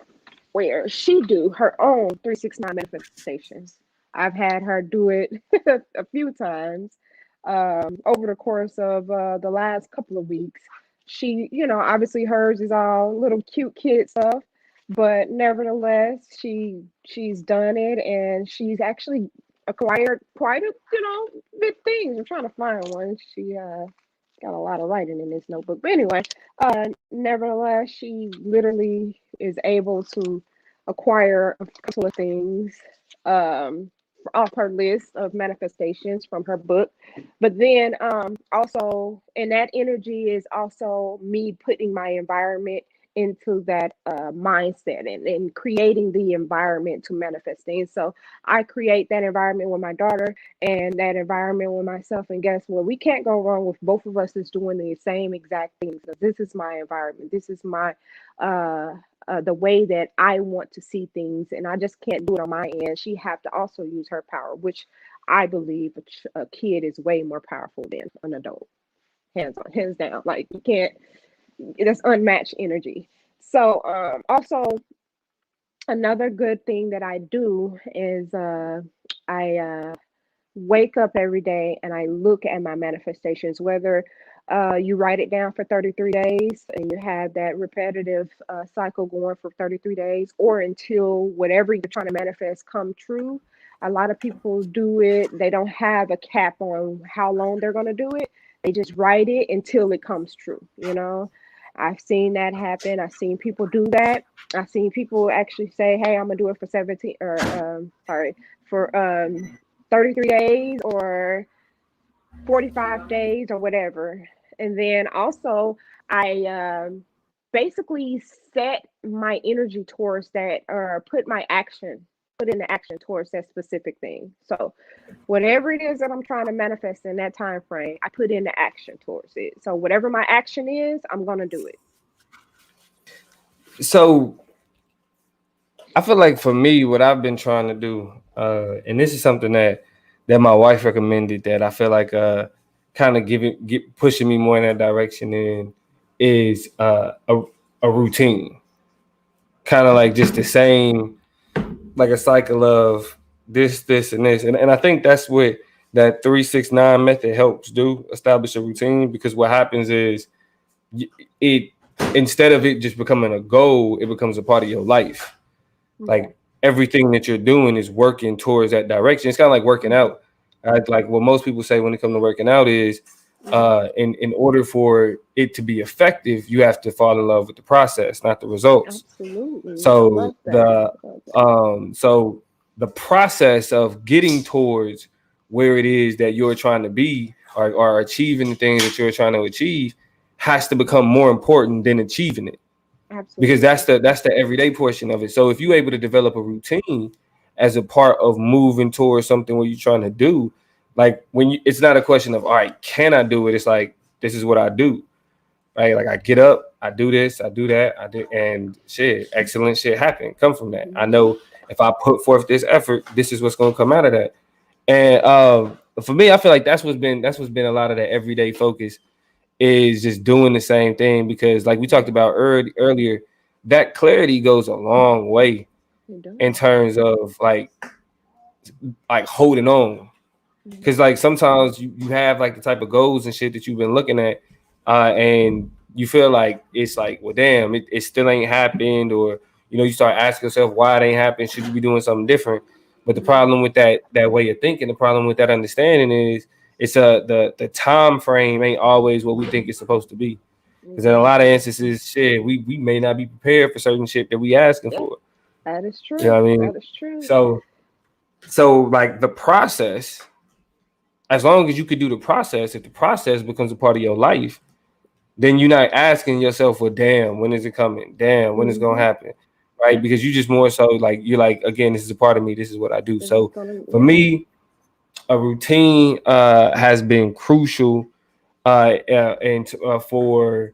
where she do her own 369 manifestations. I've had her do it a few times over the course of the last couple of weeks. She, obviously hers is all little cute kid stuff, but nevertheless, she's done it and she's actually acquired quite a, big things. I'm trying to find one. She got a lot of writing in this notebook. But anyway, nevertheless, she literally is able to acquire a couple of things um, off her list of manifestations from her book. But then also, and that energy is also me putting my environment into that mindset and creating the environment to manifest things. So I create that environment with my daughter and that environment with myself. And guess what? We can't go wrong with both of us is doing the same exact things. So this is my environment. This is my the way that I want to see things, and I just can't do it on my end. She have to also use her power, which I believe a kid is way more powerful than an adult. Hands down. Like you can't. That's unmatched energy. So also another good thing that I do is I wake up every day and I look at my manifestations, whether you write it down for 33 days and you have that repetitive cycle going for 33 days or until whatever you're trying to manifest come true. A lot of people do it. They don't have a cap on how long they're going to do it. They just write it until it comes true. I've seen that happen. I've seen people do that. I've seen people actually say, "Hey, I'm gonna do it for 17 or sorry, for 33 days or 45 days or whatever." And then also, I basically set my energy towards that or put in the action towards that specific thing. So, whatever it is that I'm trying to manifest in that time frame, I put in the action towards it. So, whatever my action is, I'm going to do it. So I feel like for me, what I've been trying to do, and this is something that my wife recommended that I feel like kind of pushing me more in that direction in is a routine, kind of like just the same, like a cycle of this, and this, and I think that's what that 369 method helps do, establish a routine, because what happens is it instead of it just becoming a goal, it becomes a part of your life. Okay. Like everything that you're doing is working towards that direction. It's kind of like working out. Like what most people say when it comes to working out is, in order for it to be effective, you have to fall in love with the process, not the results. Absolutely. I So love that. Love that. so the process of getting towards where it is that you're trying to be, or achieving the things that you're trying to achieve, has to become more important than achieving it, because Absolutely. that's the everyday portion of it. So if you're able to develop a routine as a part of moving towards something what you're trying to do, like it's not a question of, all right, can I do it? It's like, this is what I do, right? Like I get up, I do this, I do that, I do, and shit, excellent shit happen come from that. I Hmm. know if I put forth this effort, this is what's going to come out of that. And for me, I feel like that's what's been a lot of the everyday focus, is just doing the same thing, because like we talked about earlier, that clarity goes a long way It in does. terms of like holding on. Because like sometimes you have like the type of goals and shit that you've been looking at, and you feel like it's like, well, damn, it still ain't happened, or you start asking yourself why it ain't happened. Should you be doing something different? But the problem with that way of thinking, the problem with that understanding is it's the time frame ain't always what we think it's supposed to be. Because in a lot of instances, shit, we may not be prepared for certain shit that we asking Yeah, for. that is You know true. what I mean? That is true. So like the process, as long as you could do the process, if the process becomes a part of your life, then you're not asking yourself, well, damn, when is it coming? Damn, when is it gonna happen? Right? Yeah, Because you just more so like you're like, again, this is a part of me, this is what I do. this is So gonna. for Yeah. me, a routine has been crucial and for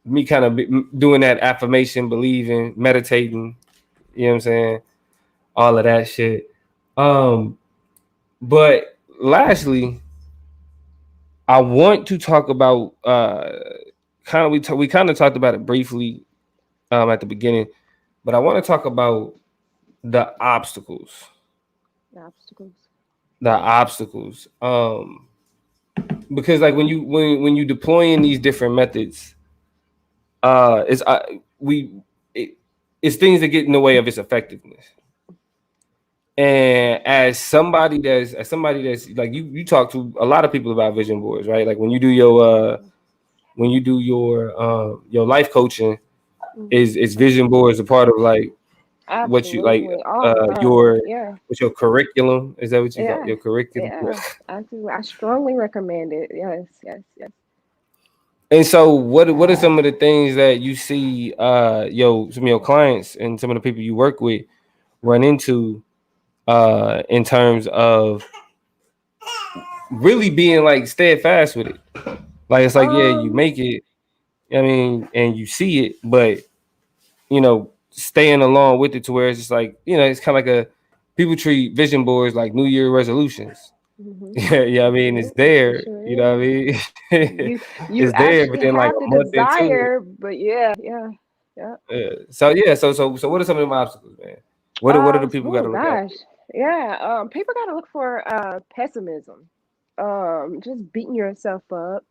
me kind of doing that affirmation, believing, meditating, you know what I'm saying? All of that shit. Um, but lastly, I want to talk about we kind of talked about it briefly at the beginning, but I want to talk about the obstacles. Obstacles. The obstacles. Because like when you deploying these different methods, it's we it, it's things that get in the way of its effectiveness. And as somebody that's like you talk to a lot of people about vision boards, right? Like when you do your life coaching, is vision boards a part of like what you like Absolutely, all the time. your Yeah, what's your curriculum? Is that what you call yeah, your curriculum? yeah. Absolutely, I strongly recommend it. Yes, yes, yes. And so what are some of the things that you see some of your clients and some of the people you work with run into in terms of really being like steadfast with it? Like it's like, yeah, you Um, make it, I mean, and you see it, but staying along with it to where it's just like, it's kind of like a people treat vision boards like New Year resolutions. mhm. Yeah, yeah, I mean, it's Absolutely, it there, you know sure what I is. mean? You It's there, but actually then like have a the month into it. desire, but yeah, yeah, yeah. So yeah, so what are some of them obstacles, man? What are the people got Oh to look out gosh, yeah. People got to look for pessimism. Just beating yourself up.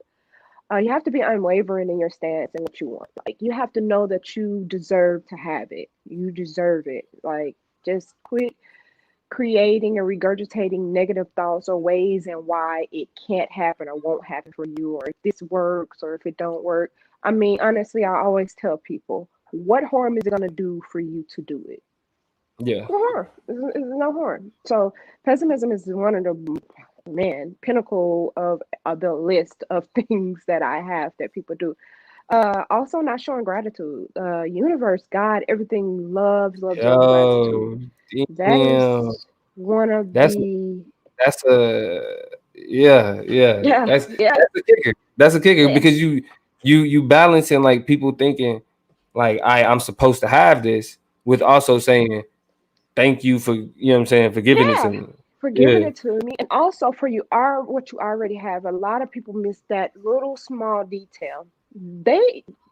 You have to be unwavering in your stance and what you want. Like you have to know that you deserve to have it. You deserve it. Like just quit creating and regurgitating negative thoughts or ways and why it can't happen or won't happen for you, or if this works or if it don't work. I mean, honestly, I always tell people, what harm is it going to do for you to do it? for? Yeah, No harm. There's no harm. So pessimism is one of the pinnacle of the list of things that I have that people do. Also not showing gratitude. Universe, God, everything loves your gratitude. yo, That damn, is one of that's the that's a yeah, yeah, yeah, that's a kicker. That's a kicker yeah, because you balancing like people thinking like I'm supposed to have this with also saying thank you for what I'm saying for giving it to yeah. me. For giving Yeah, it to me, and also for you are what you already have. A lot of people miss that little small detail.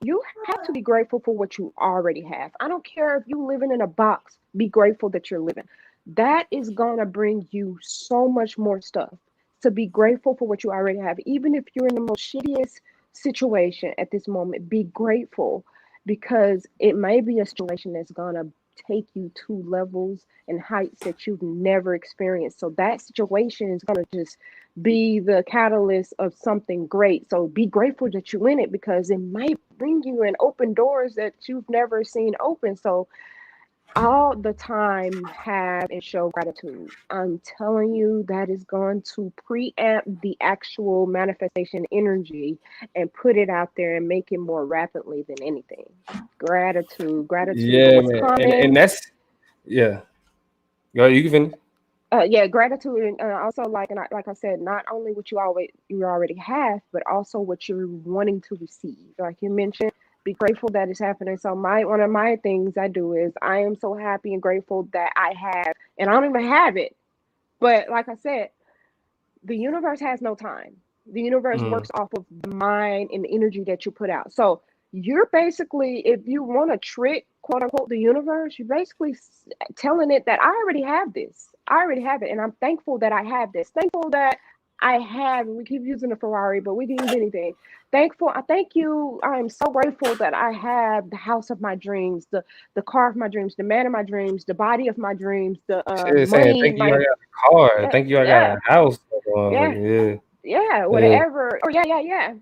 You have to be grateful for what you already have. I don't care if you living in a box. Be grateful that you're living. That is gonna bring you so much more stuff. To be grateful for what you already have, even if you're in the most shittiest situation at this moment. Be grateful because it may be a situation that's gonna take you to levels and heights that you've never experienced. So that situation is going to just be the catalyst of something great. So be grateful that you're in it because it might bring you and open doors that you've never seen open. So all the time have and show gratitude. I'm telling you that is going to preamp the actual manifestation energy and put it out there and make it more rapidly than anything. Gratitude for yeah, what's man, and coming. that's yeah. Go, you can finish. Yeah, gratitude, and also like I said, not only what you already have, but also what you're wanting to receive. Like you mentioned, be grateful that it's happening. So my one of my things I do is I am so happy and grateful that I have, and I don't even have it. But like I said, the universe has no time. The universe Mm. works off of the mind and the energy that you put out. So you're basically, if you want to trick, quote unquote, the universe, you're basically telling it that I already have this. I already have it, and I'm thankful that I have this. Thankful that I have. We keep using a Ferrari, but we can use anything. Thankful. I thank you. I am so grateful that I have the house of my dreams, the car of my dreams, the man of my dreams, the body of my dreams, the Shit, saying money. thank you, I My got a car. yeah, Thank you, I got yeah, a house. yeah, Motherfucker. yeah, Yeah, yeah, whatever. Oh yeah, yeah, yeah.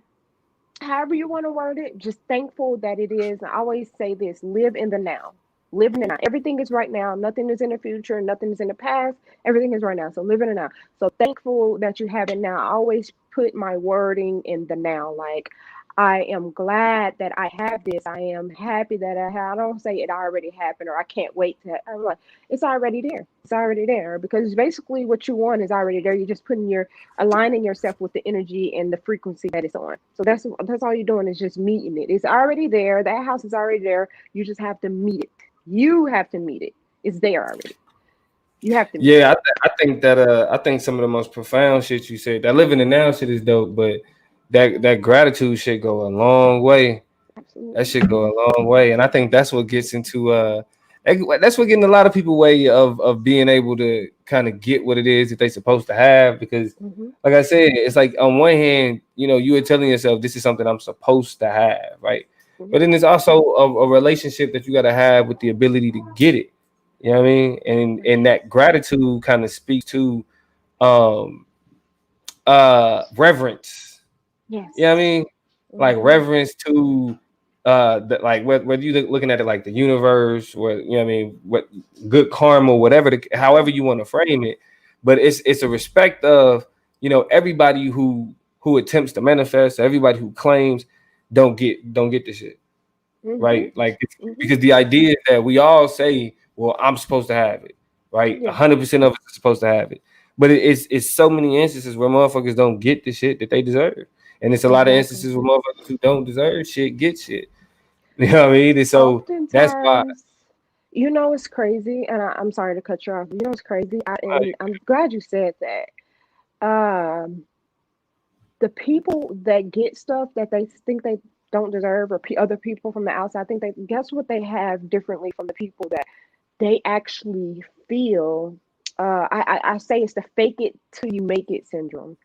However you want to word it, just thankful that it is. I always say this: live in the now. Live in the now. Everything is right now. Nothing is in the future. Nothing is in the past. Everything is right now. So live in the now. So thankful that you have it now. I always put my wording in the now. Like, I am glad that I have this. I am happy that I have. I don't say it already happened or I can't wait to. I'm like, it's already there. It's already there because basically what you want is already there. You're just putting your aligning yourself with the energy and the frequency that it's on. So that's all you're doing is just meeting it. It's already there. That house is already there. You just have to meet it. You have to meet it. It's there already. You have to meet it. yeah. I think some of the most profound shit you said. That living the now shit is dope, but that gratitude shit go a long way. That Absolutely. should go a long way, and I think that's what gets into that's what getting a lot of people way of being able to kind of get what it is that they supposed to have. Because, Mm-hmm. like I said, it's like on one hand, you are telling yourself this is something I'm supposed to have, right? Mm-hmm. But then there's also a relationship that you got to have with the ability to get it. You know what I mean? And that gratitude kind of speaks to um reverence. You know what I Yes. mean? Like Mm-hmm. reverence to like whether you looking at it like the universe, or I mean, what good karma, whatever however you want to frame it. But it's a respect of everybody who attempts to manifest, everybody who claims don't get the shit Mm-hmm. right. Like Mm-hmm. because the idea is that we all say, well, I'm supposed to have it, right? Yeah. 100% of us are supposed to have it, but it's so many instances where motherfuckers don't get the shit that they deserve, and it's a lot of Exactly. instances where motherfuckers who don't deserve shit get shit. You know what I mean? And so that's why. Oftentimes, it's crazy, and I'm sorry to cut you off. It's crazy, and Like, I'm glad you said that. The people that get stuff that they think they don't deserve, or other people from the outside think they guess what they have differently from the people that they actually feel. I say it's the fake it till you make it syndrome.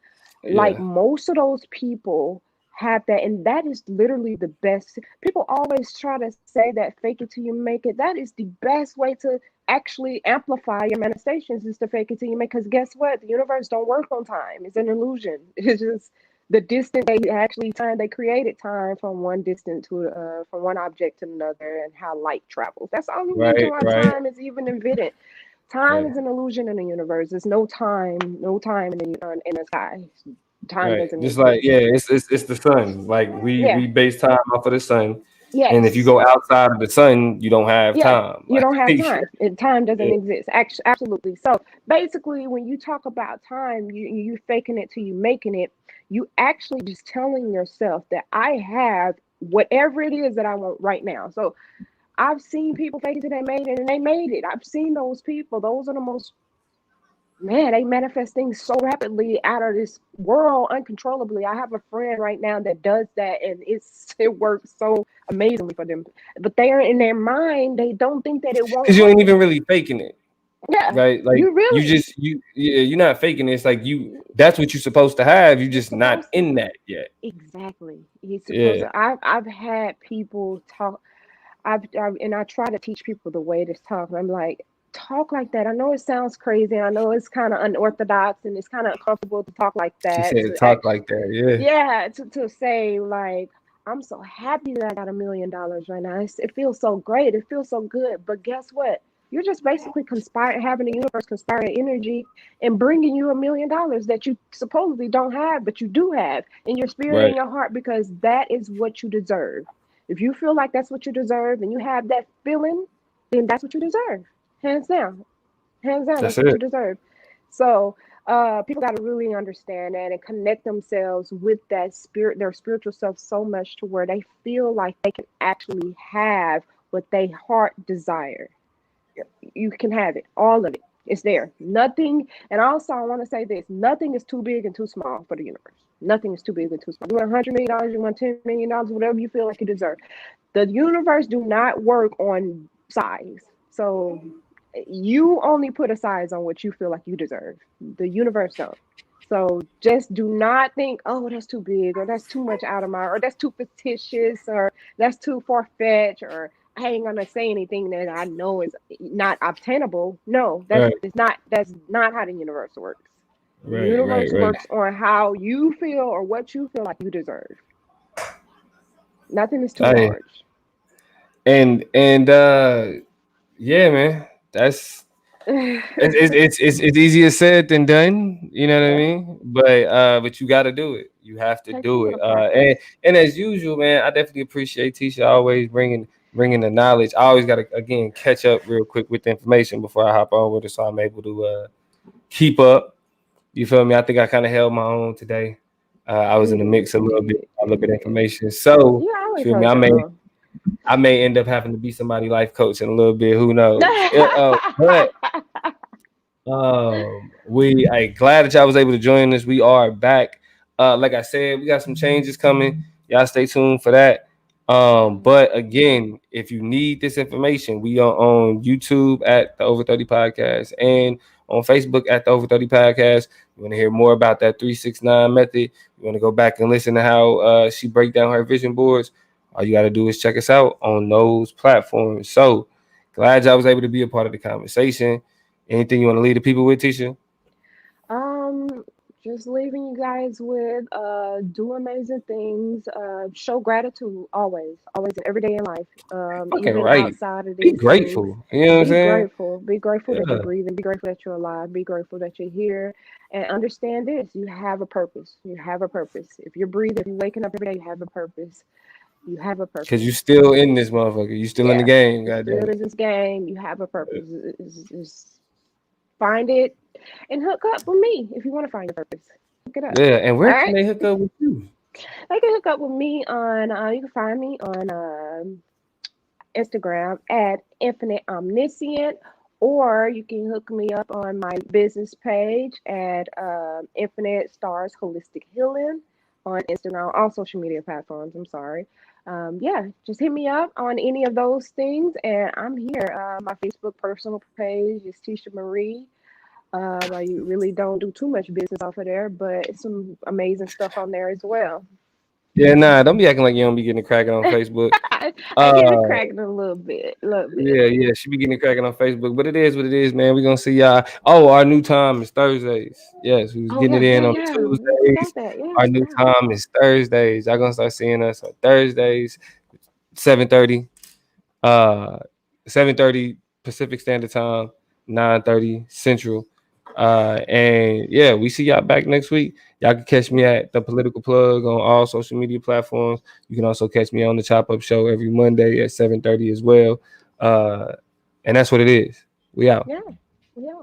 Like yeah, most of those people have that, and that is literally the best. People always try to say that fake it till you make it. That is the best way to actually amplify your manifestations is to fake it till you make. Because guess what? The universe don't work on time. It's an illusion. It's just the distance they actually time they created time from one distance to from one object to another and how light travels. That's the only reason right, why right, time is even invented. Time right, is an illusion in the universe. There's no time in the sky. Time right. doesn't Just like, exist. yeah, it's the sun. Like Yeah. we base time off of the sun, and if you Yes. go outside of the sun, you don't have Yeah. time. You Like, don't have yeah, time. And time doesn't yeah, exist. Absolutely. So basically, when you talk about time, you faking it till you making it. You actually just telling yourself that I have whatever it is that I want right now. So I've seen people fake it till they made it, and they made it. I've seen those people. Those are the most man, they manifest things so rapidly out of this world uncontrollably. I have a friend right now that does that, and it works so amazingly for them. But they're in their mind, they don't think that it won't because you ain't even happen. really faking it. Yeah, Right? Like you really you're not faking it. It's like that's what you're supposed to have. You're you're just not supposed to in that yet. exactly. You're supposed Yeah. to. I've had people talk. And I try to teach people the way to talk. I'm like, talk like that. I know it sounds crazy. I know it's kind of unorthodox and it's kind of uncomfortable to talk like She that. said To talk actually, like that. Yeah. yeah, to say like, I'm so happy that I got $1 million right now. It feels so great. It feels so good. But guess what? You're just basically conspiring, having the universe conspiring energy and bringing you $1 million that you supposedly don't have, but you do have in your spirit and Right. your heart because that is what you deserve. If you feel like that's what you deserve and you have that feeling, then that's what you deserve. Hands down. Hands down, That's that's what it. you deserve. So people got to really understand that and connect themselves with that spirit, their spiritual self, so much to where they feel like they can actually have what they heart desire. You can have it, all of it. It's there. Nothing. And also, I want to say this: nothing is too big and too small for the universe. Nothing is too big and too small. You want $100 million, you want $10 million, whatever you feel like you deserve. The universe do not work on size. So you only put a size on what you feel like you deserve. The universe don't. So just do not think, oh, that's too big, or that's too much out of my, or that's too fictitious, or that's too far fetched, or I ain't gonna say anything that I know is not obtainable. No, Right, that's not how the universe works. The right, right, universe right. works on how you feel or what you feel like you deserve. Nothing is too Hey, large. and yeah, man, that's it's easier said than done. You know what I Yeah, mean? But you got to do it. You have to takes a do it. little practice. And as usual, man, I definitely appreciate Tisha always bringing the knowledge. I always got to again catch up real quick with the information before I hop on with it, so I'm able to keep up. You feel me? I think I kind of held my own today. I was You in the mix did, a you little bit, did, a little you bit of did. information. So, You always feel me? hold your own. I may end up having to be somebody life coach in a little bit. Who knows? But we I glad that y'all was able to join us. We are back. Like I said, we got some changes coming. Y'all stay tuned for that. But again, if you need this information, we are on YouTube at the Over 30 Podcast and on Facebook at the Over 30 Podcast. You want to hear more about that 369 method? You want to go back and listen to how she break down her vision boards? All you got to do is check us out on those platforms. So glad y'all was able to be a part of the conversation. Anything you want to leave the people with, Tisha? Um, just leaving you guys with do amazing things, show gratitude always and every day in life. Fucking Even right. outside of Be these things. grateful. You know what I'm saying? Be grateful that you're Yeah. breathing, be grateful that you're alive, be grateful that you're here, and understand this, you have a purpose. You have a purpose. If you're breathing, if you're waking up every day, you have a purpose. You have a Cause you purpose. still in this motherfucker. You still in the Yeah. game. You're God damn still it. in this game, you have a purpose. Just find it and hook up with me if you want to find your purpose. Look it up. Yeah. And All where can right. they hook up with you? They can hook up with me on, you can find me on Instagram at Infinite Omniscient, or you can hook me up on my business page at Infinite Stars Holistic Healing on Instagram, all social media platforms. I'm sorry. Yeah, just hit me up on any of those things, and I'm here. My Facebook personal page is Tisha Marie. I really don't do too much business off of there, but it's some amazing stuff on there as well. Yeah, nah, don't be acting like you don't be getting it cracking on Facebook. I get it Uh cracking a little bit. yeah, she be getting it cracking on Facebook. But it is what it is, man. We're gonna see y'all. Oh, our new time is Thursdays. Yes, we was Oh getting it yeah, in yeah, on yeah. We Tuesdays. forgot that. Yeah, Our we new forgot. time is Thursdays. Y'all gonna start seeing us on Thursdays, 7:30. 7:30 Pacific Standard Time, 9:30 Central. And yeah, we see y'all back next week. Y'all can catch me at the Political Plug on all social media platforms. You can also catch me on the Chop Up Show every Monday at 7:30 as well. And that's what it is. We out. Yeah, yeah.